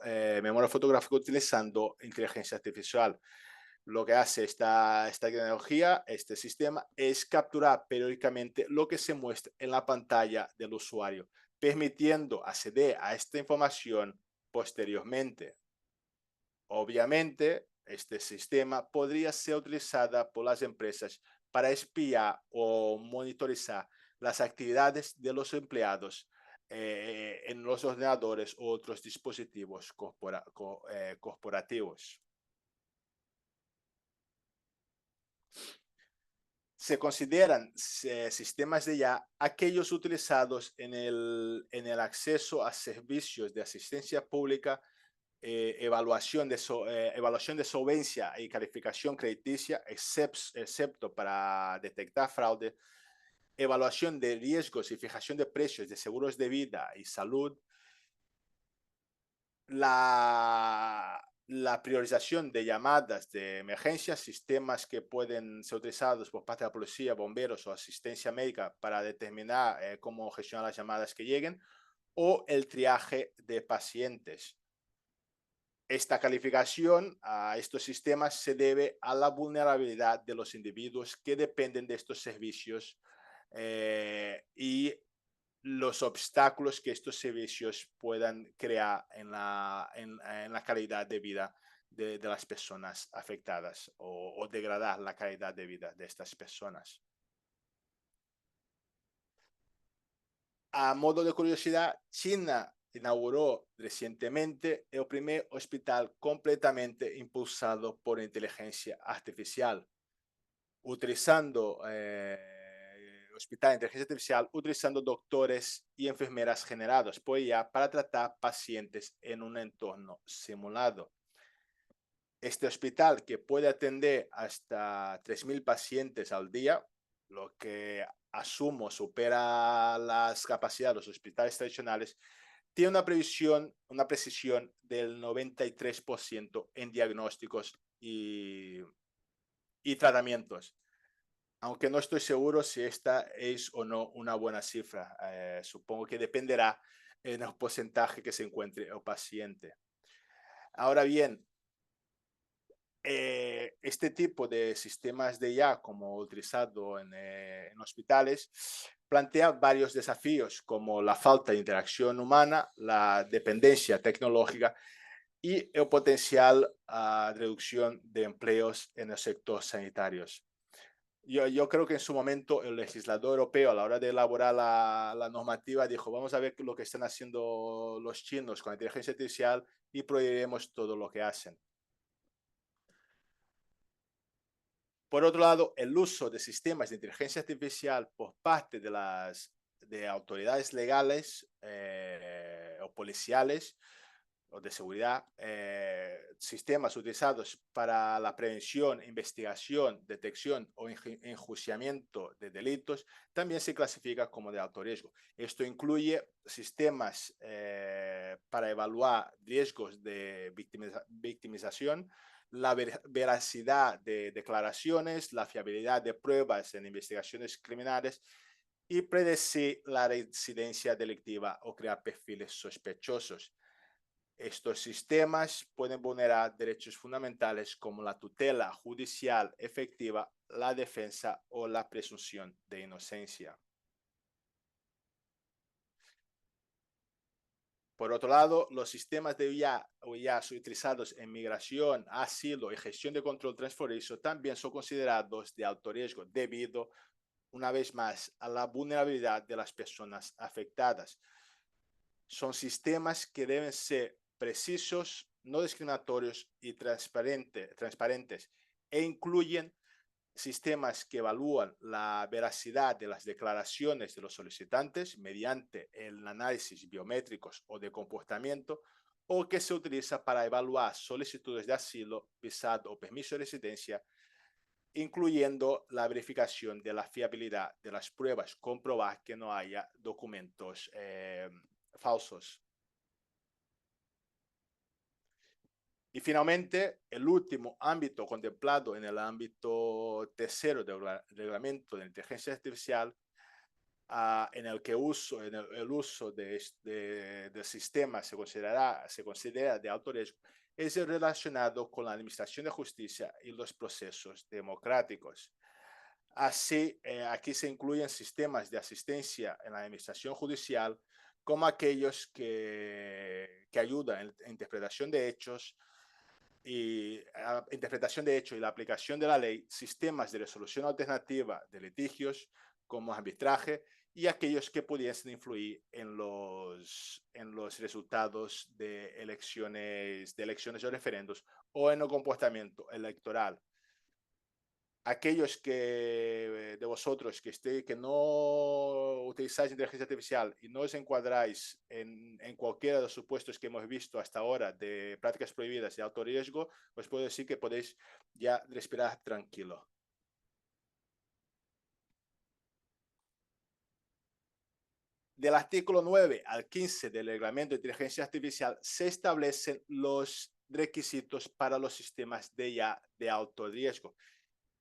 inteligencia artificial. Lo que hace esta tecnología, este sistema, es capturar periódicamente lo que se muestra en la pantalla del usuario, permitiendo acceder a esta información posteriormente. Obviamente, este sistema podría ser utilizado por las empresas para espiar o monitorizar las actividades de los empleados en los ordenadores u otros dispositivos corporativos. Se consideran sistemas de IA aquellos utilizados en el acceso a servicios de asistencia pública, evaluación de solvencia y calificación crediticia, excepto para detectar fraude, evaluación de riesgos y fijación de precios de seguros de vida y salud, la priorización de llamadas de emergencia, sistemas que pueden ser utilizados por parte de la policía, bomberos o asistencia médica para determinar cómo gestionar las llamadas que lleguen, o el triaje de pacientes. Esta calificación a estos sistemas se debe a la vulnerabilidad de los individuos que dependen de estos servicios y los obstáculos que estos servicios puedan crear en la calidad de vida de las personas afectadas o degradar la calidad de vida de estas personas. A modo de curiosidad, China inauguró recientemente el primer hospital completamente impulsado por inteligencia artificial, utilizando hospital de inteligencia artificial, utilizando doctores y enfermeras generados por IA para tratar pacientes en un entorno simulado. Este hospital, que puede atender hasta 3.000 pacientes al día, lo que asumo supera las capacidades de los hospitales tradicionales, tiene una precisión del 93% en diagnósticos y tratamientos. Aunque no estoy seguro si esta es o no una buena cifra. Supongo que dependerá en el porcentaje que se encuentre el paciente. Ahora bien, este tipo de sistemas de IA, como utilizado en hospitales, plantea varios desafíos, como la falta de interacción humana, la dependencia tecnológica y el potencial reducción de empleos en el sector sanitario. Yo creo que en su momento el legislador europeo, a la hora de elaborar la normativa, dijo, vamos a ver lo que están haciendo los chinos con la inteligencia artificial y prohibiremos todo lo que hacen. Por otro lado, el uso de sistemas de inteligencia artificial por parte de autoridades legales o policiales o de seguridad, sistemas utilizados para la prevención, investigación, detección o enjuiciamiento de delitos, también se clasifica como de alto riesgo. Esto incluye sistemas para evaluar riesgos de victimización, la veracidad de declaraciones, la fiabilidad de pruebas en investigaciones criminales y predecir la reincidencia delictiva o crear perfiles sospechosos. Estos sistemas pueden vulnerar derechos fundamentales como la tutela judicial efectiva, la defensa o la presunción de inocencia. Por otro lado, los sistemas de IA utilizados en migración, asilo y gestión de control transfronterizo también son considerados de alto riesgo debido, una vez más, a la vulnerabilidad de las personas afectadas. Son sistemas que deben ser precisos, no discriminatorios y transparentes, e incluyen sistemas que evalúan la veracidad de las declaraciones de los solicitantes mediante el análisis biométricos o de comportamiento, o que se utiliza para evaluar solicitudes de asilo, visado o permiso de residencia, incluyendo la verificación de la fiabilidad de las pruebas, comprobar que no haya documentos falsos. Y finalmente, el último ámbito contemplado en el ámbito tercero del reglamento de inteligencia artificial, en el que el uso del sistema se considera de alto riesgo, es el relacionado con la administración de justicia y los procesos democráticos. Así, aquí se incluyen sistemas de asistencia en la administración judicial, como aquellos que ayudan en interpretación de hechos, y interpretación de hecho y la aplicación de la ley, sistemas de resolución alternativa de litigios como arbitraje y aquellos que pudiesen influir en los resultados de elecciones o referendos o en el comportamiento electoral. Aquellos de vosotros que no utilizáis inteligencia artificial y no os encuadráis en cualquiera de los supuestos que hemos visto hasta ahora de prácticas prohibidas de alto riesgo, os puedo decir que podéis ya respirar tranquilo. Del artículo 9 al 15 del reglamento de inteligencia artificial se establecen los requisitos para los sistemas de IA de alto riesgo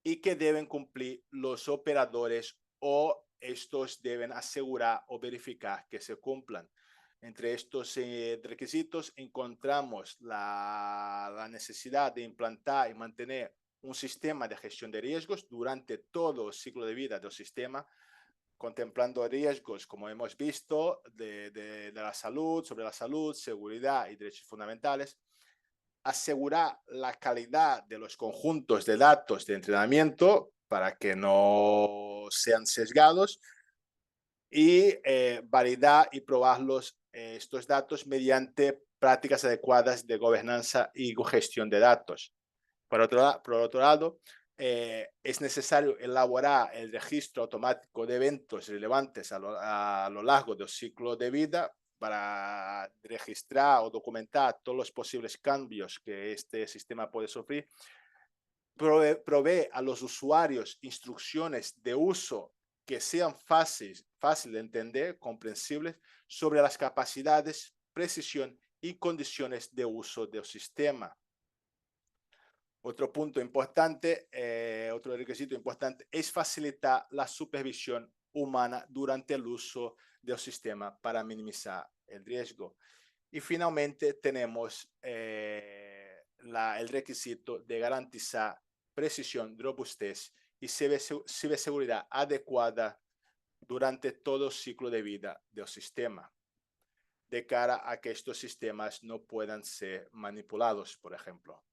y que deben cumplir los operadores o estos deben asegurar o verificar que se cumplan. Entre estos requisitos encontramos la necesidad de implantar y mantener un sistema de gestión de riesgos durante todo el ciclo de vida del sistema, contemplando riesgos, como hemos visto, de la salud, sobre la salud, seguridad y derechos fundamentales. Asegurar la calidad de los conjuntos de datos de entrenamiento para que no sean sesgados y validar y probar estos datos mediante prácticas adecuadas de gobernanza y gestión de datos. Por otro lado, es necesario elaborar el registro automático de eventos relevantes a lo largo del ciclo de vida para registrar o documentar todos los posibles cambios que este sistema puede sufrir. Provee a los usuarios instrucciones de uso que sean fáciles de entender, comprensibles, sobre las capacidades, precisión y condiciones de uso del sistema. Otro punto importante, otro requisito importante es facilitar la supervisión humana durante el uso del sistema para minimizar el riesgo. Y finalmente tenemos el requisito de garantizar precisión, robustez y ciberseguridad adecuada durante todo el ciclo de vida del sistema, de cara a que estos sistemas no puedan ser manipulados, por ejemplo.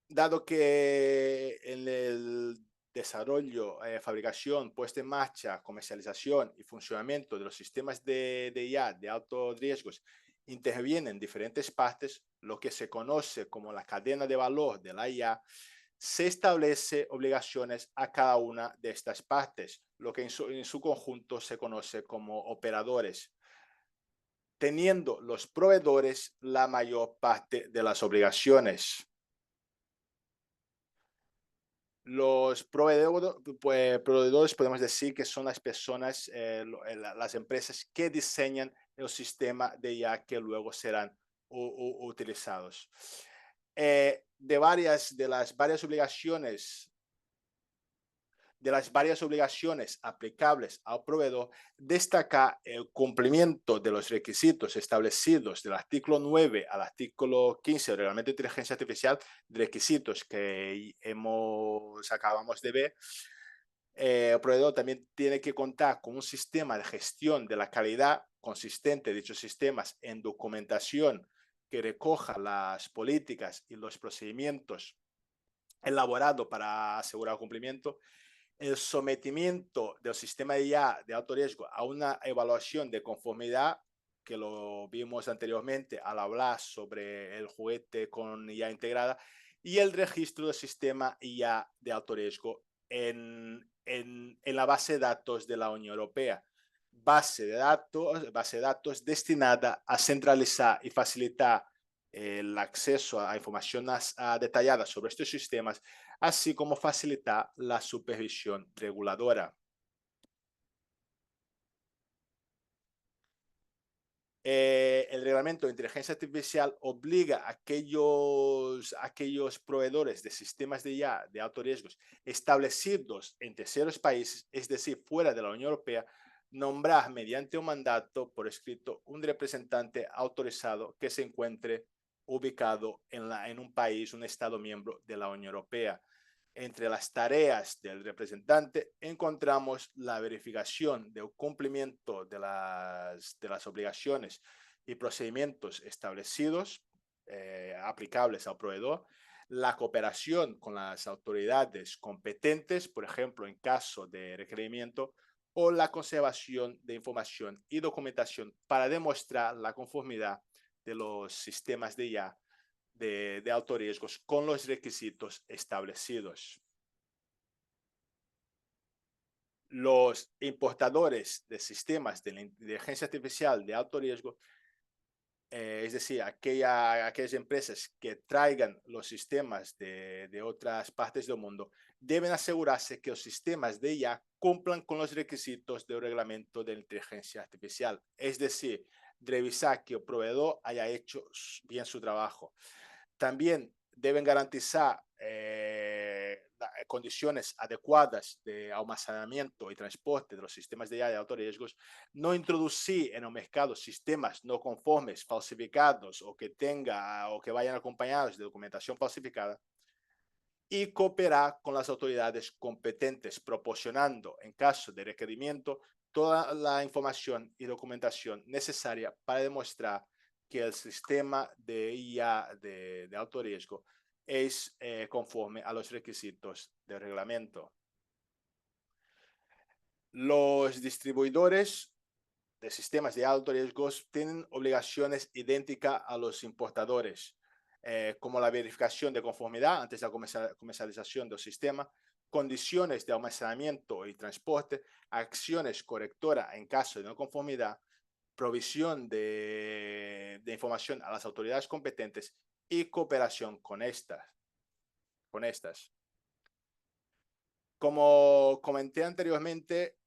Dado que en el desarrollo, fabricación, puesta en marcha, comercialización y funcionamiento de los sistemas de IA de altos riesgos intervienen diferentes partes, lo que se conoce como la cadena de valor de la IA, se establece obligaciones a cada una de estas partes, lo que en su conjunto se conoce como operadores, teniendo los proveedores la mayor parte de las obligaciones. Los proveedores podemos decir que son las personas, las empresas que diseñan el sistema de IA que luego serán utilizados. De las varias obligaciones aplicables al proveedor, destaca el cumplimiento de los requisitos establecidos del artículo 9 al artículo 15 del Reglamento de Inteligencia Artificial, requisitos que acabamos de ver. El proveedor también tiene que contar con un sistema de gestión de la calidad consistente de dichos sistemas en documentación que recoja las políticas y los procedimientos elaborados para asegurar el cumplimiento, el sometimiento del sistema de IA de alto riesgo a una evaluación de conformidad, que lo vimos anteriormente al hablar sobre el juguete con IA integrada, y el registro del sistema IA de alto riesgo en la base de datos de la Unión Europea. Base de datos destinada a centralizar y facilitar el acceso a información detallada sobre estos sistemas, así como facilitar la supervisión reguladora. El reglamento de inteligencia artificial obliga a aquellos proveedores de sistemas de IA de alto riesgo establecidos en terceros países, es decir, fuera de la Unión Europea, nombrar mediante un mandato por escrito un representante autorizado que se encuentre ubicado en un país, un Estado miembro de la Unión Europea. Entre las tareas del representante encontramos la verificación del cumplimiento de las obligaciones y procedimientos establecidos aplicables al proveedor, la cooperación con las autoridades competentes, por ejemplo, en caso de requerimiento, o la conservación de información y documentación para demostrar la conformidad de los sistemas de IA de alto riesgo con los requisitos establecidos. Los importadores de sistemas de la inteligencia artificial de alto riesgo, es decir, aquellas empresas que traigan los sistemas de otras partes del mundo, deben asegurarse que los sistemas de IA cumplan con los requisitos del reglamento de la inteligencia artificial, es decir, revisar que el proveedor haya hecho bien su trabajo. También deben garantizar condiciones adecuadas de almacenamiento y transporte de los sistemas de IA de alto riesgo, no introducir en el mercado sistemas no conformes, falsificados o que vayan acompañados de documentación falsificada, y cooperar con las autoridades competentes, proporcionando, en caso de requerimiento, toda la información y documentación necesaria para demostrar que el sistema de IA de alto riesgo es conforme a los requisitos del reglamento. Los distribuidores de sistemas de alto riesgo tienen obligaciones idénticas a los importadores, como la verificación de conformidad antes de la comercialización del sistema, condiciones de almacenamiento y transporte, acciones correctoras en caso de no conformidad, provisión de información a las autoridades competentes y cooperación con estas. Como comenté anteriormente,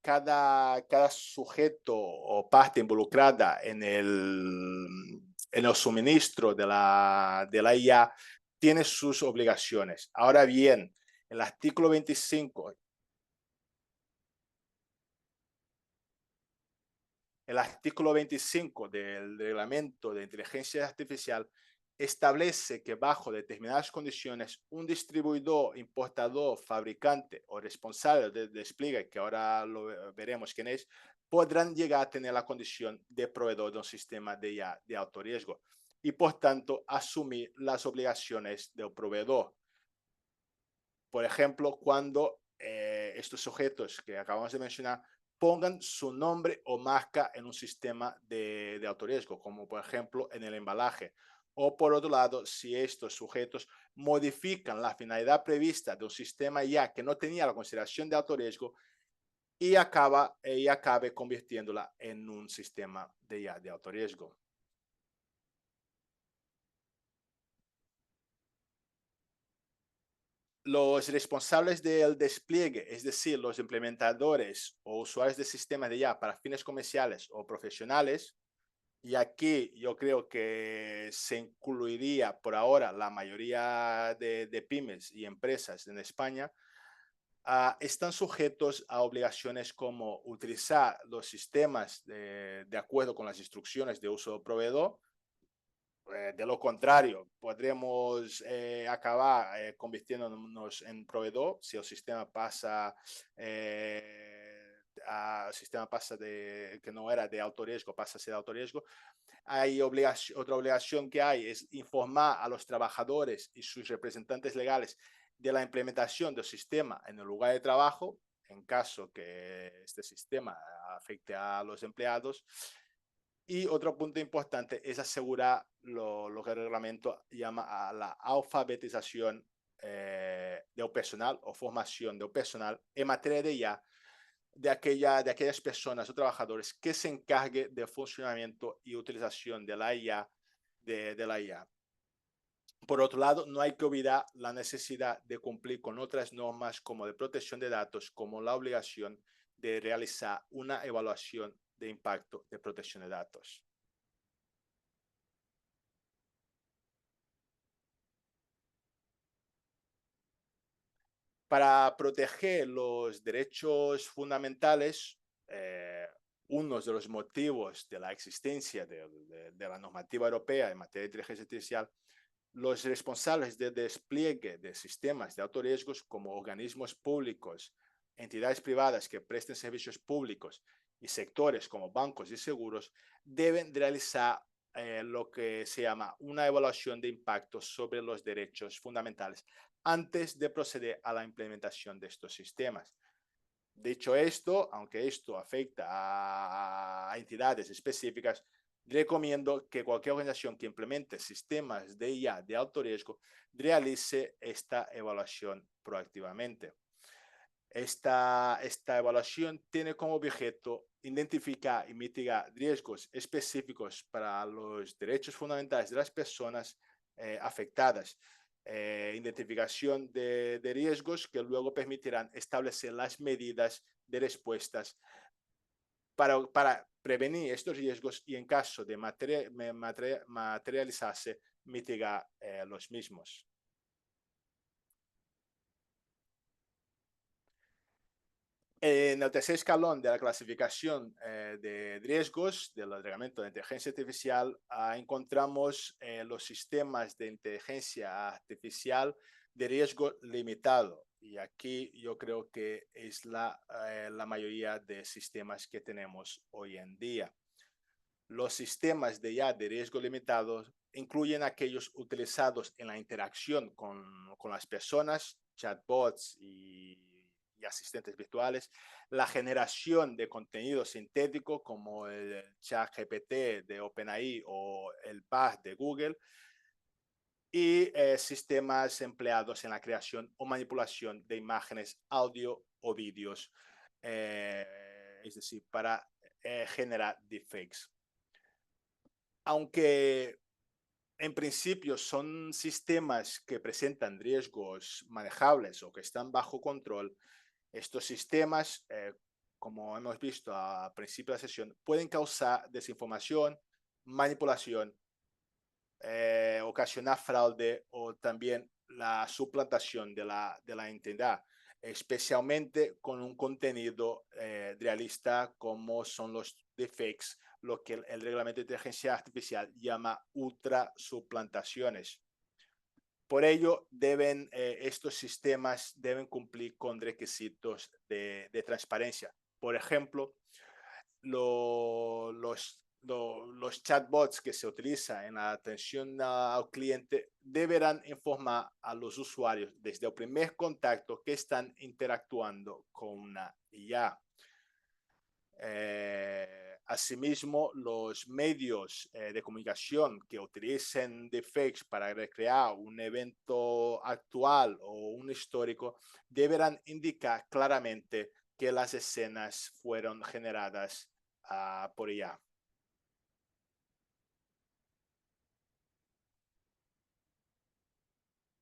cada sujeto o parte involucrada en el suministro de la IA tiene sus obligaciones. Ahora bien, el artículo 25 del reglamento de inteligencia artificial establece que bajo determinadas condiciones un distribuidor, importador, fabricante o responsable del despliegue, que ahora lo veremos quién es, podrán llegar a tener la condición de proveedor de un sistema de IA de alto riesgo y por tanto asumir las obligaciones del proveedor. Por ejemplo, cuando estos sujetos que acabamos de mencionar pongan su nombre o marca en un sistema de alto riesgo, como por ejemplo en el embalaje. O por otro lado, si estos sujetos modifican la finalidad prevista de un sistema ya que no tenía la consideración de alto riesgo y acabe convirtiéndola en un sistema de alto riesgo. Los responsables del despliegue, es decir, los implementadores o usuarios de sistemas de IA para fines comerciales o profesionales, y aquí yo creo que se incluiría por ahora la mayoría de pymes y empresas en España, están sujetos a obligaciones como utilizar los sistemas de acuerdo con las instrucciones de uso del proveedor. De lo contrario, podremos acabar convirtiéndonos en proveedor si el sistema pasa de que no era de alto riesgo, pasa a ser de alto riesgo. Otra obligación que hay es informar a los trabajadores y sus representantes legales de la implementación del sistema en el lugar de trabajo, en caso que este sistema afecte a los empleados. Y otro punto importante es asegurar lo que el reglamento llama a la alfabetización del personal o formación del personal en materia de IA de aquellas personas o trabajadores que se encargue del funcionamiento y utilización de la IA. De la IA. Por otro lado, no hay que olvidar la necesidad de cumplir con otras normas como de protección de datos, como la obligación de realizar una evaluación de impacto de protección de datos. Para proteger los derechos fundamentales, uno de los motivos de la existencia de la normativa europea en materia de inteligencia artificial, los responsables del despliegue de sistemas de alto riesgo, como organismos públicos, entidades privadas que presten servicios públicos y sectores como bancos y seguros, deben realizar lo que se llama una evaluación de impacto sobre los derechos fundamentales antes de proceder a la implementación de estos sistemas. Dicho esto, aunque esto afecta a entidades específicas, recomiendo que cualquier organización que implemente sistemas de IA de alto riesgo realice esta evaluación proactivamente. Esta evaluación tiene como objeto identificar y mitigar riesgos específicos para los derechos fundamentales de las personas afectadas, identificación de riesgos que luego permitirán establecer las medidas de respuestas para prevenir estos riesgos y en caso de materializarse, mitigar los mismos. En el tercer escalón de la clasificación de riesgos del reglamento de inteligencia artificial encontramos los sistemas de inteligencia artificial de riesgo limitado. Y aquí yo creo que es la mayoría de sistemas que tenemos hoy en día. Los sistemas de IA de riesgo limitado incluyen aquellos utilizados en la interacción con las personas, chatbots y asistentes virtuales, la generación de contenido sintético como el ChatGPT de OpenAI o el Bard de Google, y sistemas empleados en la creación o manipulación de imágenes, audio o vídeos, es decir, para generar deepfakes. Aunque en principio son sistemas que presentan riesgos manejables o que están bajo control, estos sistemas, como hemos visto al principio de la sesión, pueden causar desinformación, manipulación, ocasionar fraude o también la suplantación de la identidad, especialmente con un contenido realista como son los deepfakes, lo que el reglamento de inteligencia artificial llama ultra suplantaciones. Por ello, estos sistemas deben cumplir con requisitos de transparencia. Por ejemplo, los chatbots que se utilizan en la atención al cliente deberán informar a los usuarios desde el primer contacto que están interactuando con una IA. Asimismo, los medios de comunicación que utilicen deepfakes para recrear un evento actual o un histórico deberán indicar claramente que las escenas fueron generadas por IA.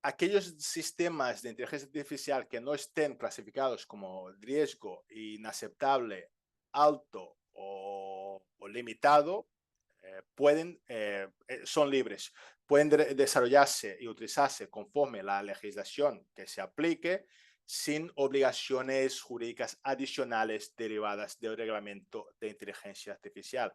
Aquellos sistemas de inteligencia artificial que no estén clasificados como riesgo inaceptable, alto o limitado, son libres. Pueden desarrollarse y utilizarse conforme la legislación que se aplique, sin obligaciones jurídicas adicionales derivadas del reglamento de inteligencia artificial.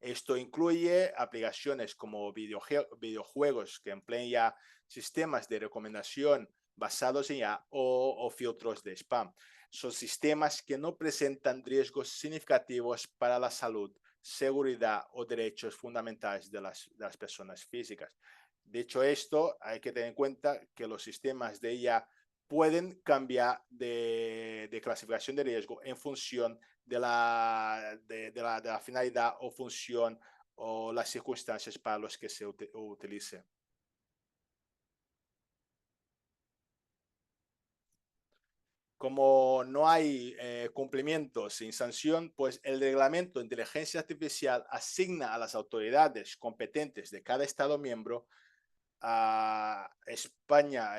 Esto incluye aplicaciones como videojuegos que empleen ya sistemas de recomendación basados en IA o filtros de spam. Son sistemas que no presentan riesgos significativos para la salud, seguridad o derechos fundamentales de las personas físicas. Dicho esto, hay que tener en cuenta que los sistemas de IA pueden cambiar de clasificación de riesgo en función de la finalidad o función o las circunstancias para las que se utilice. Como no hay cumplimiento sin sanción, pues el reglamento de inteligencia artificial asigna a las autoridades competentes de cada Estado miembro. España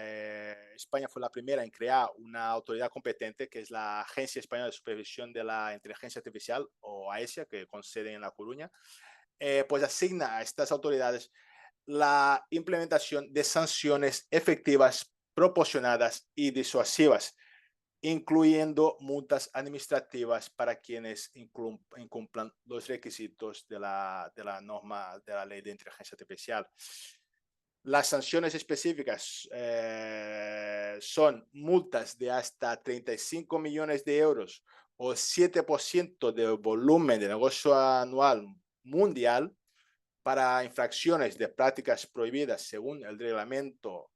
fue la primera en crear una autoridad competente, que es la Agencia Española de Supervisión de la Inteligencia Artificial, o AESIA, que con sede en La Coruña. Pues asigna a estas autoridades la implementación de sanciones efectivas, proporcionadas y disuasivas, incluyendo multas administrativas para quienes incumplan los requisitos de la norma de la ley de inteligencia artificial. Las sanciones específicas son multas de hasta 35 millones de euros o 7% del volumen de negocio anual mundial para infracciones de prácticas prohibidas según el reglamento,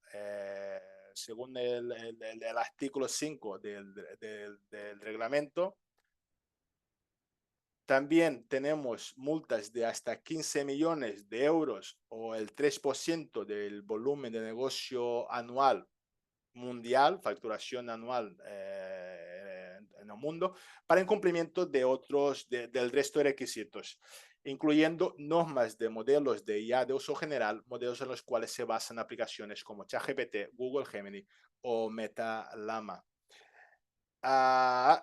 según el artículo 5 del reglamento. También tenemos multas de hasta 15 millones de euros o el 3% del volumen de negocio anual mundial, facturación anual en el mundo, para incumplimiento del resto de requisitos, incluyendo normas de modelos de IA de uso general, modelos en los cuales se basan aplicaciones como ChatGPT, Google Gemini o Meta Llama.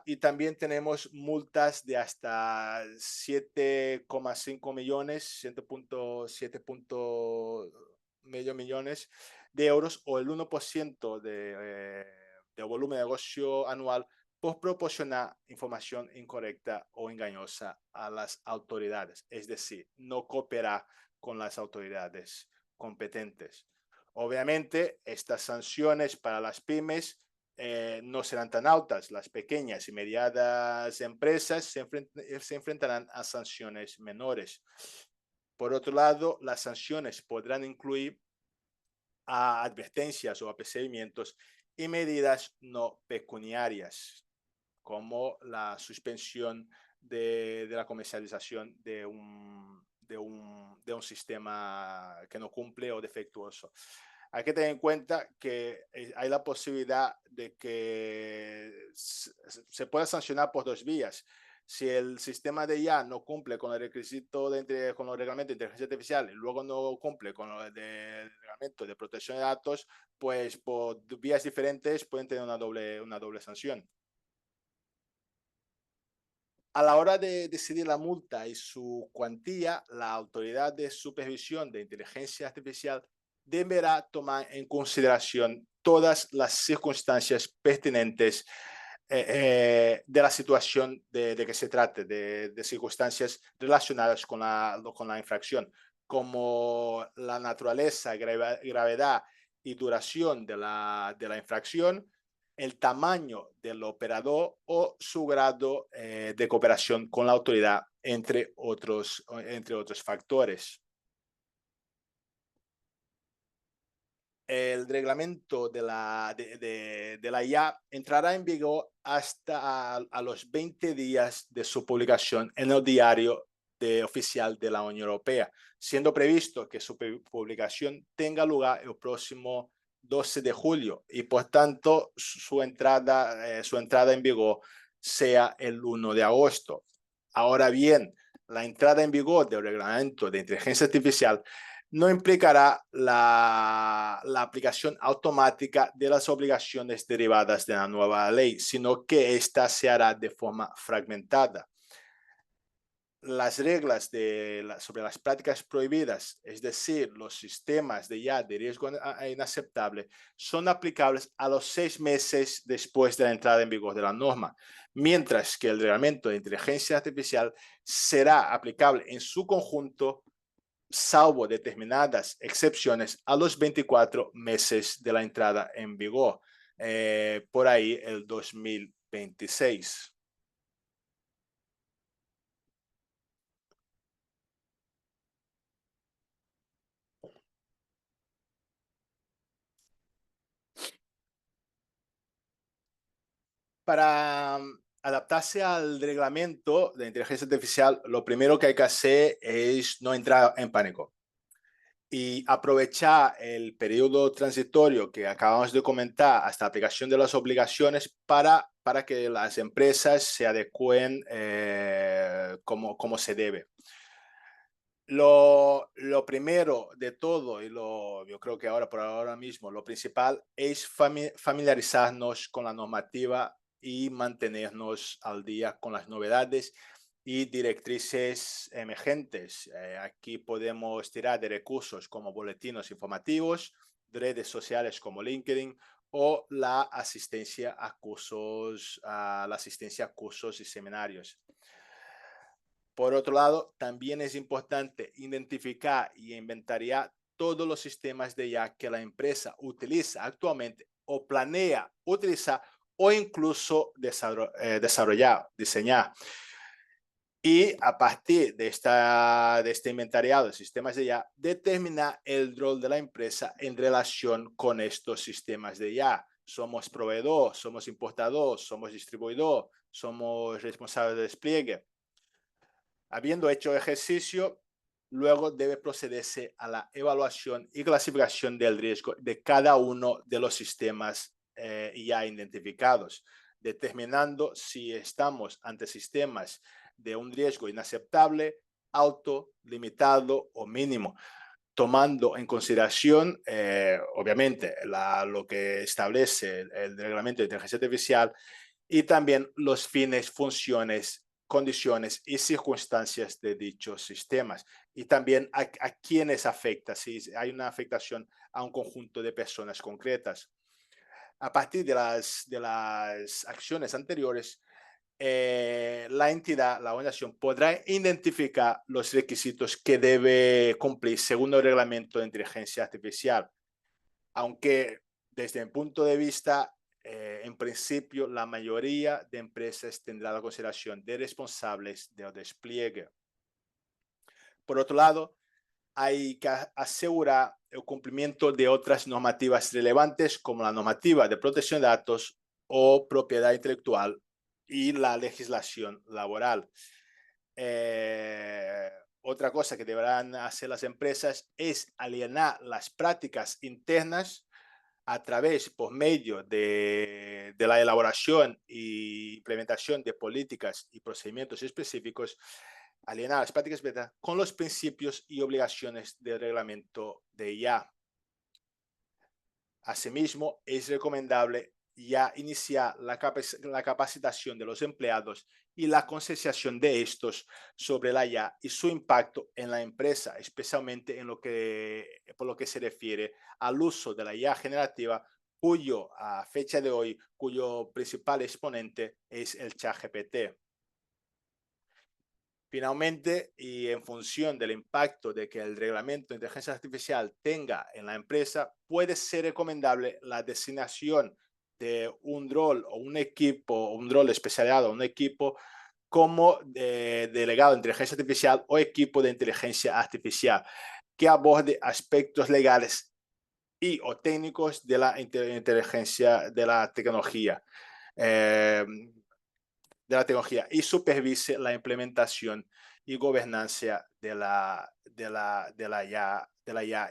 Y también tenemos multas de hasta 7,5 millones, 7,7 medio millones de euros o el 1% de volumen de negocio anual por proporcionar información incorrecta o engañosa a las autoridades, es decir, no cooperar con las autoridades competentes. Obviamente, estas sanciones para las pymes no serán tan altas. Las pequeñas y medianas empresas se enfrentarán a sanciones menores. Por otro lado, las sanciones podrán incluir a advertencias o apercibimientos y medidas no pecuniarias, como la suspensión de la comercialización de un sistema que no cumple o defectuoso. Hay que tener en cuenta que hay la posibilidad de que se pueda sancionar por dos vías. Si el sistema de IA no cumple con el requisito con los reglamentos de inteligencia artificial y luego no cumple con el reglamento de protección de datos, pues por vías diferentes pueden tener una doble sanción. A la hora de decidir la multa y su cuantía, la Autoridad de Supervisión de Inteligencia Artificial deberá tomar en consideración todas las circunstancias pertinentes de la situación de que se trate, de circunstancias relacionadas con la infracción, como la naturaleza, gravedad y duración de la infracción, el tamaño del operador o su grado de cooperación con la autoridad, entre otros factores. El reglamento de la IA entrará en vigor hasta a los 20 días de su publicación en el diario oficial de la Unión Europea, siendo previsto que su publicación tenga lugar el próximo 12 de julio y por tanto su entrada en vigor sea el 1 de agosto. Ahora bien, la entrada en vigor del reglamento de inteligencia artificial no implicará la aplicación automática de las obligaciones derivadas de la nueva ley, sino que ésta se hará de forma fragmentada. Las reglas sobre las prácticas prohibidas, es decir, los sistemas de IA de riesgo inaceptable, son aplicables a los 6 meses después de la entrada en vigor de la norma, mientras que el reglamento de inteligencia artificial será aplicable en su conjunto, salvo determinadas excepciones, a los 24 meses de la entrada en vigor, por ahí el 2026. Para adaptarse al reglamento de inteligencia artificial, lo primero que hay que hacer es no entrar en pánico y aprovechar el periodo transitorio que acabamos de comentar hasta la aplicación de las obligaciones para que las empresas se adecúen como se debe. Lo primero de todo, y yo creo que por ahora mismo, lo principal es familiarizarnos con la normativa y mantenernos al día con las novedades y directrices emergentes. Aquí podemos tirar de recursos como boletines informativos, redes sociales como LinkedIn o la asistencia a cursos y seminarios. Por otro lado, también es importante identificar y inventariar todos los sistemas de IA que la empresa utiliza actualmente o planea utilizar o incluso diseñar. Y a partir de este inventariado de sistemas de IA, determinar el rol de la empresa en relación con estos sistemas de IA. Somos proveedor, somos importador, somos distribuidor, somos responsable de despliegue. Habiendo hecho ejercicio, luego debe procederse a la evaluación y clasificación del riesgo de cada uno de los sistemas ya identificados, determinando si estamos ante sistemas de un riesgo inaceptable, alto, limitado o mínimo, tomando en consideración, obviamente, lo que establece el reglamento de inteligencia artificial y también los fines, funciones, condiciones y circunstancias de dichos sistemas. Y también a quiénes afecta, si hay una afectación a un conjunto de personas concretas. A partir de las acciones anteriores, la entidad, la organización, podrá identificar los requisitos que debe cumplir según el reglamento de inteligencia artificial. Aunque desde mi punto de vista, en principio, la mayoría de empresas tendrá la consideración de responsables del despliegue. Por otro lado, hay que asegurar el cumplimiento de otras normativas relevantes como la normativa de protección de datos o propiedad intelectual y la legislación laboral. Otra cosa que deberán hacer las empresas es alienar las prácticas internas a través, por medio de la elaboración e implementación de políticas y procedimientos específicos, alienar las prácticas beta con los principios y obligaciones del reglamento de IA. Asimismo, es recomendable ya iniciar la capacitación de los empleados y la concienciación de estos sobre la IA y su impacto en la empresa, especialmente por lo que se refiere al uso de la IA generativa, cuyo a fecha de hoy, cuyo principal exponente es el ChatGPT. Finalmente, y en función del impacto de que el reglamento de inteligencia artificial tenga en la empresa, puede ser recomendable la designación de un rol o un equipo, un rol especializado, un equipo como delegado de inteligencia artificial o equipo de inteligencia artificial que aborde aspectos legales y o técnicos de la inteligencia, de la tecnología. Y supervise la implementación y gobernanza de la IA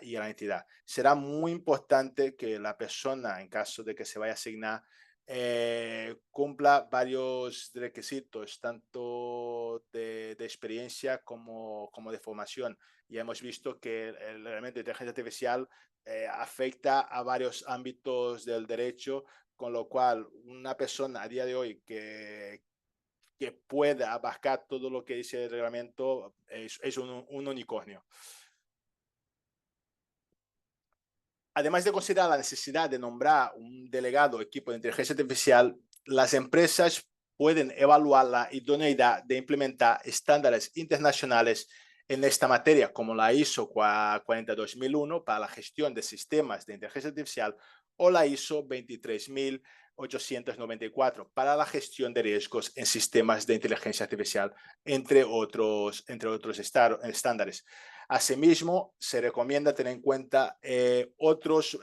y la entidad. Será muy importante que la persona, en caso de que se vaya a asignar, cumpla varios requisitos, tanto de experiencia como de formación. Ya hemos visto que el reglamento de inteligencia artificial afecta a varios ámbitos del derecho, con lo cual una persona a día de hoy que pueda abarcar todo lo que dice el reglamento es un unicornio. Además de considerar la necesidad de nombrar un delegado equipo de inteligencia artificial, las empresas pueden evaluar la idoneidad de implementar estándares internacionales en esta materia, como la ISO 42001 para la gestión de sistemas de inteligencia artificial o la ISO 23894 para la gestión de riesgos en sistemas de inteligencia artificial, entre otros estándares. Asimismo, se recomienda tener en cuenta otros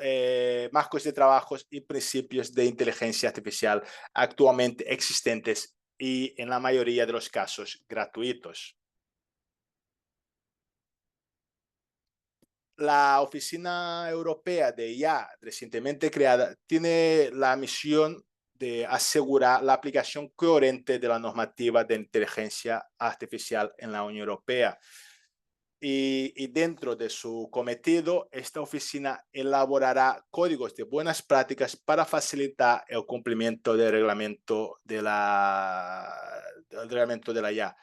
marcos de trabajo y principios de inteligencia artificial actualmente existentes y en la mayoría de los casos gratuitos. La Oficina Europea de IA, recientemente creada, tiene la misión de asegurar la aplicación coherente de la normativa de inteligencia artificial en la Unión Europea. Y dentro de su cometido, esta oficina elaborará códigos de buenas prácticas para facilitar el cumplimiento del reglamento de la IA.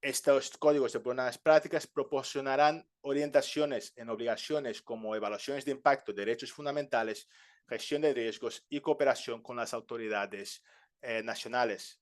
Estos códigos de buenas prácticas proporcionarán orientaciones en obligaciones como evaluaciones de impacto, derechos fundamentales, gestión de riesgos y cooperación con las autoridades nacionales.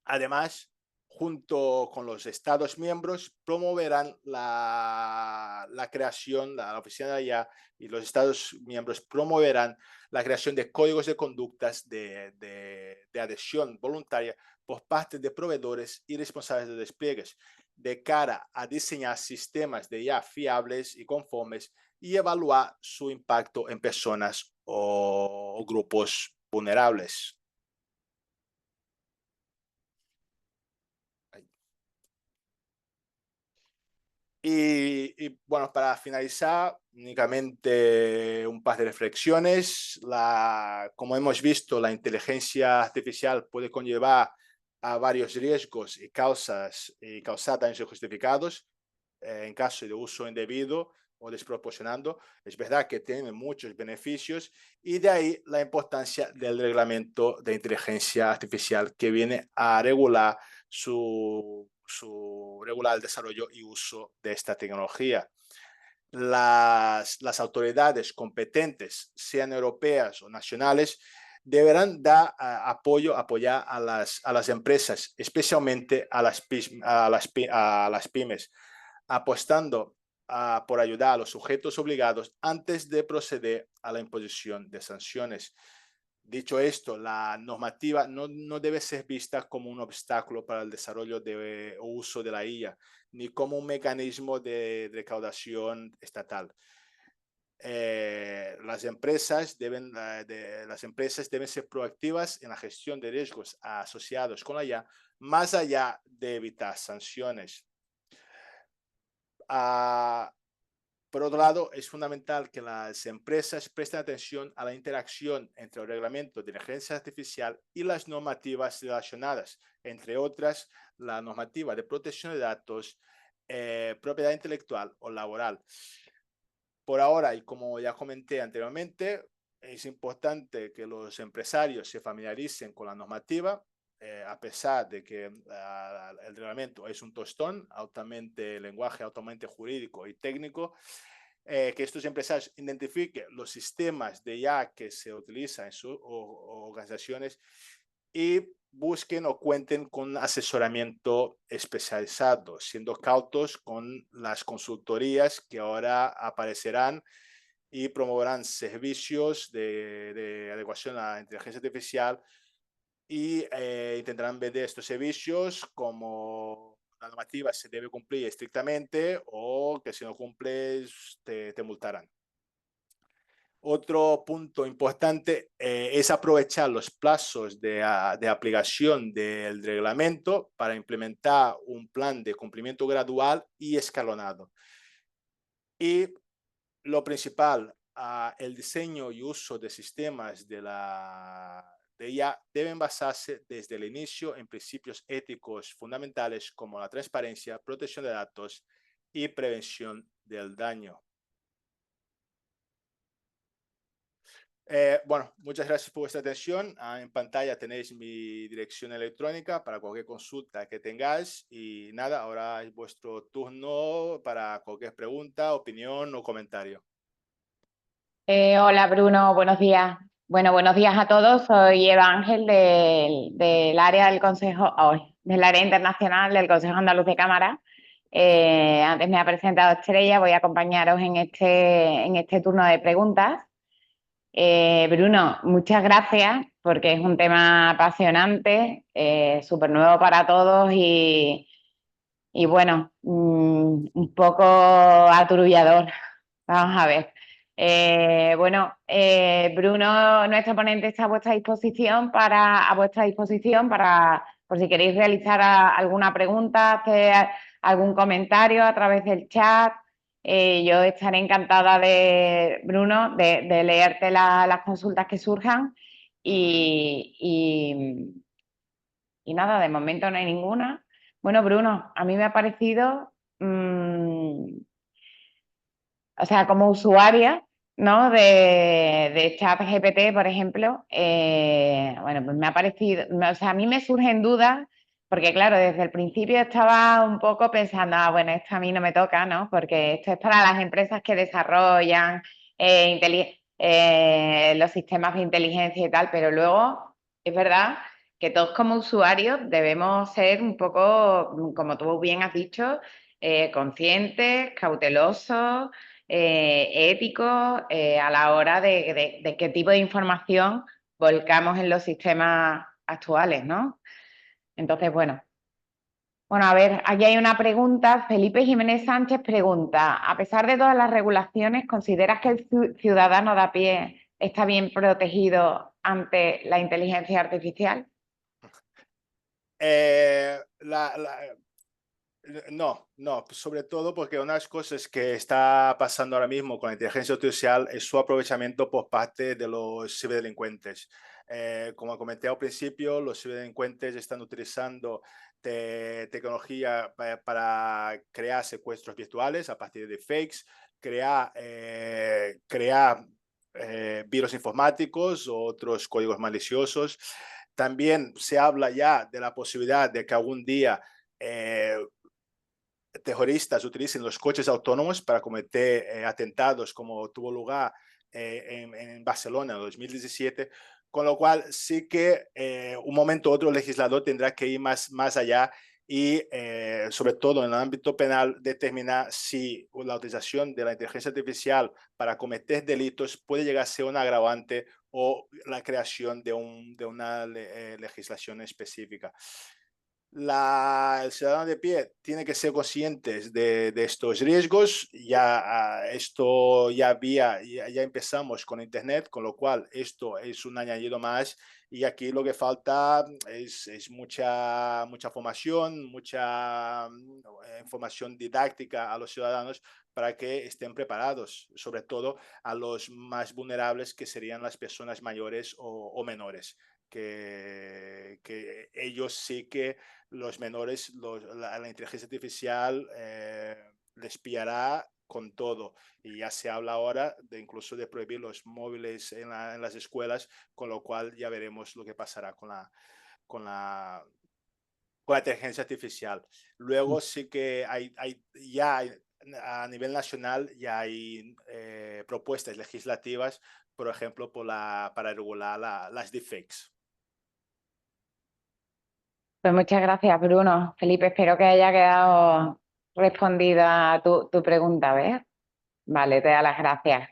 Además, junto con los Estados miembros, promoverán la creación, la Oficina de IA y los Estados miembros promoverán la creación de códigos de conductas de adhesión voluntaria por parte de proveedores y responsables de despliegues, de cara a diseñar sistemas de IA fiables y conformes y evaluar su impacto en personas o grupos vulnerables. Y bueno, para finalizar, únicamente un par de reflexiones. Como hemos visto, la inteligencia artificial puede conllevar a varios riesgos y causar daños injustificados en caso de uso indebido o desproporcionado. Es verdad que tiene muchos beneficios y de ahí la importancia del reglamento de inteligencia artificial que viene a regular regular el desarrollo y uso de esta tecnología. Las autoridades competentes, sean europeas o nacionales, deberán dar apoyar a las empresas, especialmente a las pymes, apostando por ayudar a los sujetos obligados antes de proceder a la imposición de sanciones. Dicho esto, la normativa no debe ser vista como un obstáculo para el desarrollo o uso de la IA, ni como un mecanismo de recaudación estatal. Las empresas deben ser proactivas en la gestión de riesgos asociados con la IA, más allá de evitar sanciones. Por otro lado, es fundamental que las empresas presten atención a la interacción entre el reglamento de inteligencia artificial y las normativas relacionadas, entre otras, la normativa de protección de datos, propiedad intelectual o laboral. Por ahora, y como ya comenté anteriormente, es importante que los empresarios se familiaricen con la normativa, a pesar de que el reglamento es un tostón, lenguaje altamente jurídico y técnico, que estos empresarios identifiquen los sistemas de IA que se utilizan en sus organizaciones y busquen o cuenten con asesoramiento especializado, siendo cautos con las consultorías que ahora aparecerán y promoverán servicios de adecuación a la inteligencia artificial y intentarán vender estos servicios como la normativa se debe cumplir estrictamente o que si no cumples te multarán. Otro punto importante es aprovechar los plazos de aplicación del reglamento para implementar un plan de cumplimiento gradual y escalonado. Y lo principal, el diseño y uso de sistemas de IA deben basarse desde el inicio en principios éticos fundamentales como la transparencia, protección de datos y prevención del daño. Bueno, muchas gracias por vuestra atención. En pantalla tenéis mi dirección electrónica para cualquier consulta que tengáis. Y nada, ahora es vuestro turno para cualquier pregunta, opinión o comentario. Hola Bruno, buenos días. Bueno, buenos días a todos. Soy Eva Ángel del área del Consejo, del área internacional del Consejo Andaluz de Cámara. Antes me ha presentado Estrella, voy a acompañaros en este turno de preguntas. Bruno, muchas gracias porque es un tema apasionante, súper nuevo para todos y bueno, un poco aturullador. Vamos a ver. Bruno, nuestro ponente, está a vuestra disposición para por si queréis realizar alguna pregunta, hacer algún comentario a través del chat. Yo estaré encantada Bruno, de leerte las consultas que surjan y nada, de momento no hay ninguna. Bueno, Bruno, a mí me ha parecido, o sea, como usuaria, ¿no? de ChatGPT, por ejemplo, bueno, pues me ha parecido, o sea, a mí me surgen dudas, porque claro, desde el principio estaba un poco pensando, bueno, esto a mí no me toca, ¿no? Porque esto es para las empresas que desarrollan los sistemas de inteligencia y tal, pero luego es verdad que todos como usuarios debemos ser un poco, como tú bien has dicho, conscientes, cautelosos, éticos a la hora de qué tipo de información volcamos en los sistemas actuales, ¿no? Entonces, bueno, a ver, aquí hay una pregunta. Felipe Jiménez Sánchez pregunta, a pesar de todas las regulaciones, ¿consideras que el ciudadano de a pie está bien protegido ante la inteligencia artificial? No, sobre todo porque una de las cosas que está pasando ahora mismo con la inteligencia artificial es su aprovechamiento por parte de los ciberdelincuentes. Como comenté al principio, los ciberdelincuentes están utilizando tecnología para crear secuestros virtuales a partir de fakes, crear virus informáticos o otros códigos maliciosos. También se habla ya de la posibilidad de que algún día terroristas utilicen los coches autónomos para cometer atentados como tuvo lugar en Barcelona en 2017, con lo cual sí que un momento u otro el legislador tendrá que ir más allá y sobre todo en el ámbito penal determinar si la utilización de la inteligencia artificial para cometer delitos puede llegar a ser un agravante o la creación de una legislación específica. El ciudadano de pie tiene que ser consciente de estos riesgos. Esto ya empezamos con Internet, con lo cual esto es un añadido más. Y aquí lo que falta es mucha formación, mucha información didáctica a los ciudadanos para que estén preparados, sobre todo a los más vulnerables, que serían las personas mayores o menores. Que ellos sí que los menores, la inteligencia artificial les pillará con todo. Y ya se habla ahora incluso de prohibir los móviles en las escuelas, con lo cual ya veremos lo que pasará con la inteligencia artificial. Luego sí que a nivel nacional ya hay propuestas legislativas, por ejemplo, para regular las deepfakes. Pues muchas gracias, Bruno. Felipe, espero que haya quedado respondida tu pregunta, ¿ves? Vale, te da las gracias.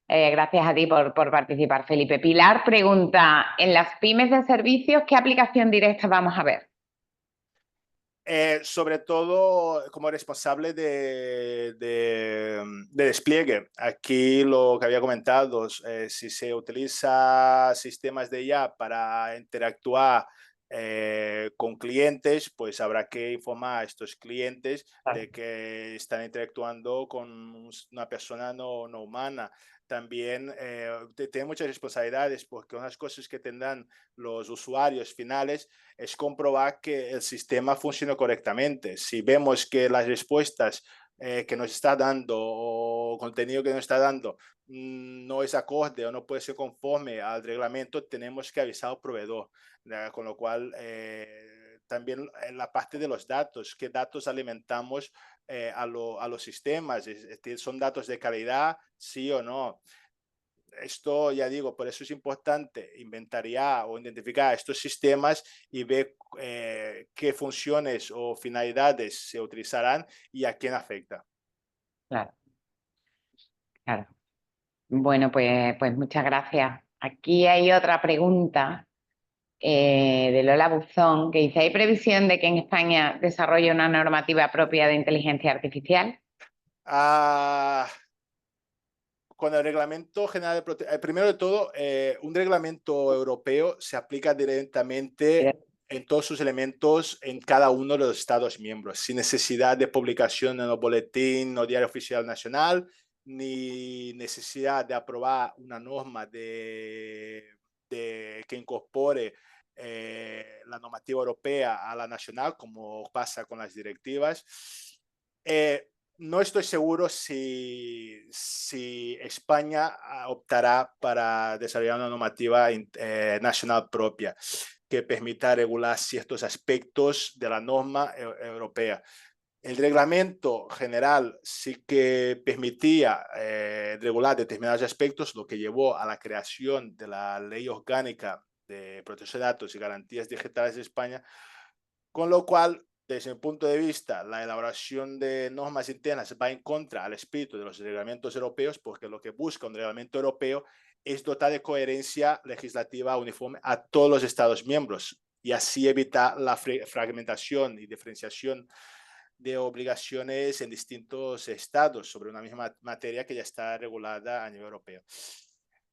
Gracias a ti por participar, Felipe. Pilar pregunta, en las pymes de servicios, ¿qué aplicación directa vamos a ver? Sobre todo como responsable de despliegue. Aquí lo que había comentado, si se utiliza sistemas de IA para interactuar con clientes, pues habrá que informar a estos clientes de que están interactuando con una persona no humana. También tiene muchas responsabilidades, porque unas cosas que tendrán los usuarios finales es comprobar que el sistema funcione correctamente. Si vemos que las respuestas que nos está dando o contenido que nos está dando no es acorde o no puede ser conforme al reglamento, tenemos que avisar al proveedor. Con lo cual, también en la parte de los datos, qué datos alimentamos a los sistemas, es decir, ¿son datos de calidad, sí o no? Esto, ya digo, por eso es importante inventariar o identificar estos sistemas y ver qué funciones o finalidades se utilizarán y a quién afecta. Claro, claro. Bueno, pues muchas gracias. Aquí hay otra pregunta de Lola Buzón, que dice, ¿hay previsión de que en España desarrolle una normativa propia de inteligencia artificial? Con el reglamento general de protección, primero de todo, un reglamento europeo se aplica directamente en todos sus elementos en cada uno de los Estados miembros, sin necesidad de publicación en el boletín o diario oficial nacional, ni necesidad de aprobar una norma que incorpore la normativa europea a la nacional, como pasa con las directivas. No estoy seguro si España optará para desarrollar una normativa nacional propia que permita regular ciertos aspectos de la norma europea. El reglamento general sí que permitía regular determinados aspectos, lo que llevó a la creación de la Ley Orgánica de Protección de Datos y Garantías Digitales de España, con lo cual, desde mi punto de vista, la elaboración de normas internas va en contra al espíritu de los reglamentos europeos, porque lo que busca un reglamento europeo es dotar de coherencia legislativa uniforme a todos los Estados miembros y así evitar la fragmentación y diferenciación de obligaciones en distintos estados sobre una misma materia que ya está regulada a nivel europeo.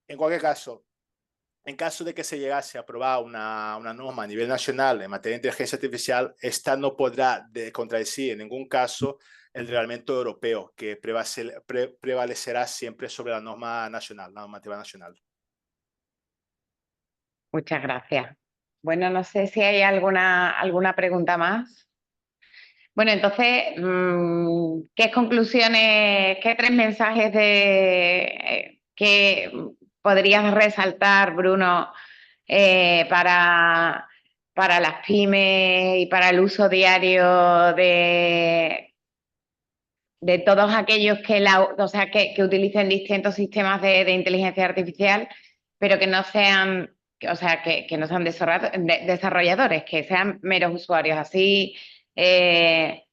En cualquier caso, en caso de que se llegase a aprobar una norma a nivel nacional en materia de inteligencia artificial, esta no podrá contradecir en ningún caso el reglamento europeo, que prevalecerá siempre sobre la norma nacional, la normativa nacional. Muchas gracias. Bueno, no sé si hay alguna pregunta más. Bueno, entonces, ¿qué conclusiones, qué tres mensajes que podrías resaltar, Bruno, para las pymes y para el uso diario de todos aquellos que utilicen distintos sistemas de inteligencia artificial, pero que no sean, que no sean desarrolladores, que sean meros usuarios? Así, ¿qué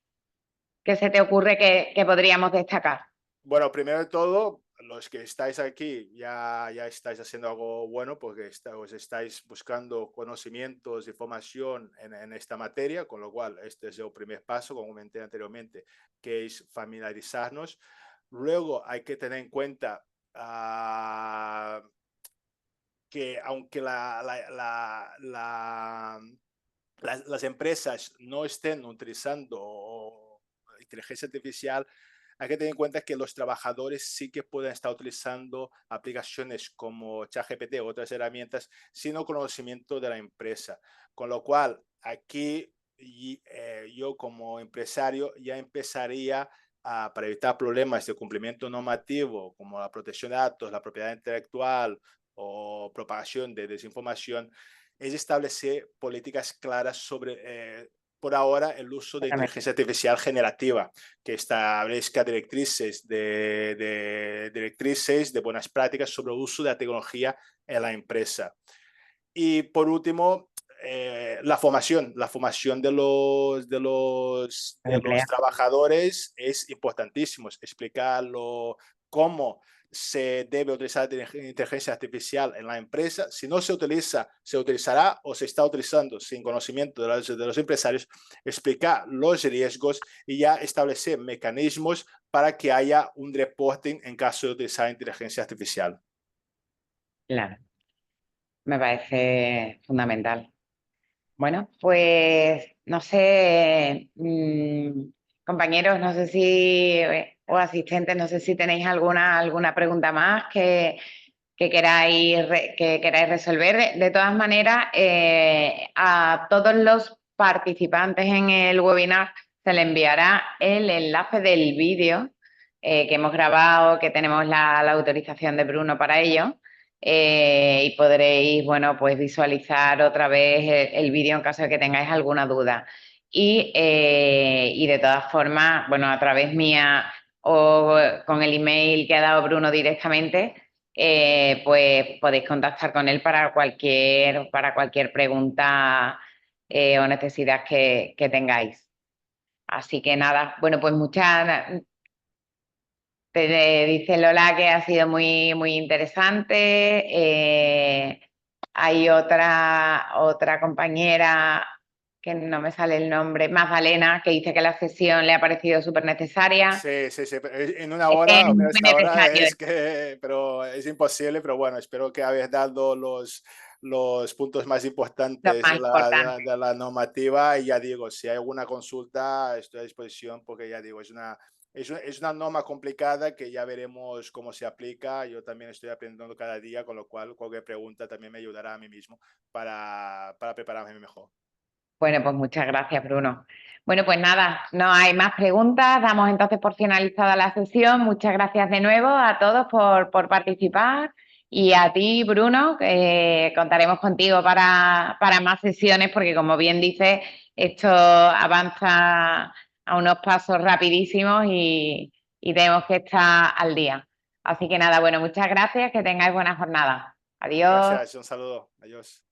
se te ocurre que podríamos destacar? Bueno, primero de todo, los que estáis aquí ya estáis haciendo algo bueno porque os estáis buscando conocimientos y formación en esta materia, con lo cual este es el primer paso, como comenté anteriormente, que es familiarizarnos. Luego hay que tener en cuenta que aunque las empresas no estén utilizando inteligencia artificial, hay que tener en cuenta que los trabajadores sí que pueden estar utilizando aplicaciones como ChatGPT o otras herramientas sin el conocimiento de la empresa. Con lo cual, aquí yo como empresario ya empezaría para evitar problemas de cumplimiento normativo como la protección de datos, la propiedad intelectual o propagación de desinformación, es establecer políticas claras sobre, por ahora, el uso de inteligencia artificial generativa, que establezca directrices directrices de buenas prácticas sobre el uso de la tecnología en la empresa. Y por último, la formación de los trabajadores es importantísimo. Explicarlo cómo se debe utilizar la inteligencia artificial en la empresa. Si no se utiliza, se utilizará o se está utilizando sin conocimiento de los empresarios. Explicar los riesgos y ya establecer mecanismos para que haya un reporting en caso de utilizar inteligencia artificial. Claro, me parece fundamental. Bueno, pues no sé, compañeros, no sé si, o asistentes, no sé si tenéis alguna pregunta más que queráis resolver. De todas maneras, a todos los participantes en el webinar se le enviará el enlace del vídeo que hemos grabado, que tenemos la autorización de Bruno para ello. Y podréis, bueno, pues visualizar otra vez el vídeo en caso de que tengáis alguna duda. Y de todas formas, bueno, a través mía o con el email que ha dado Bruno directamente, pues podéis contactar con él para cualquier pregunta o necesidad que tengáis. Así que nada, bueno, pues te dice Lola que ha sido muy, muy interesante. Hay otra compañera que no me sale el nombre, Magdalena, que dice que la sesión le ha parecido súper necesaria. Sí, en una hora o menos de una hora pero es imposible, pero bueno, espero que habéis dado los puntos más importantes Más importante. de la normativa y ya digo, si hay alguna consulta estoy a disposición porque ya digo, es una norma complicada que ya veremos cómo se aplica. Yo también estoy aprendiendo cada día, con lo cual cualquier pregunta también me ayudará a mí mismo para prepararme mejor. Bueno, pues muchas gracias, Bruno. Bueno, pues nada, no hay más preguntas. Damos entonces por finalizada la sesión. Muchas gracias de nuevo a todos por participar. Y a ti, Bruno, contaremos contigo para más sesiones, porque como bien dices, esto avanza a unos pasos rapidísimos y tenemos que estar al día. Así que nada, bueno, muchas gracias, que tengáis buena jornada. Adiós. Gracias, un saludo, adiós.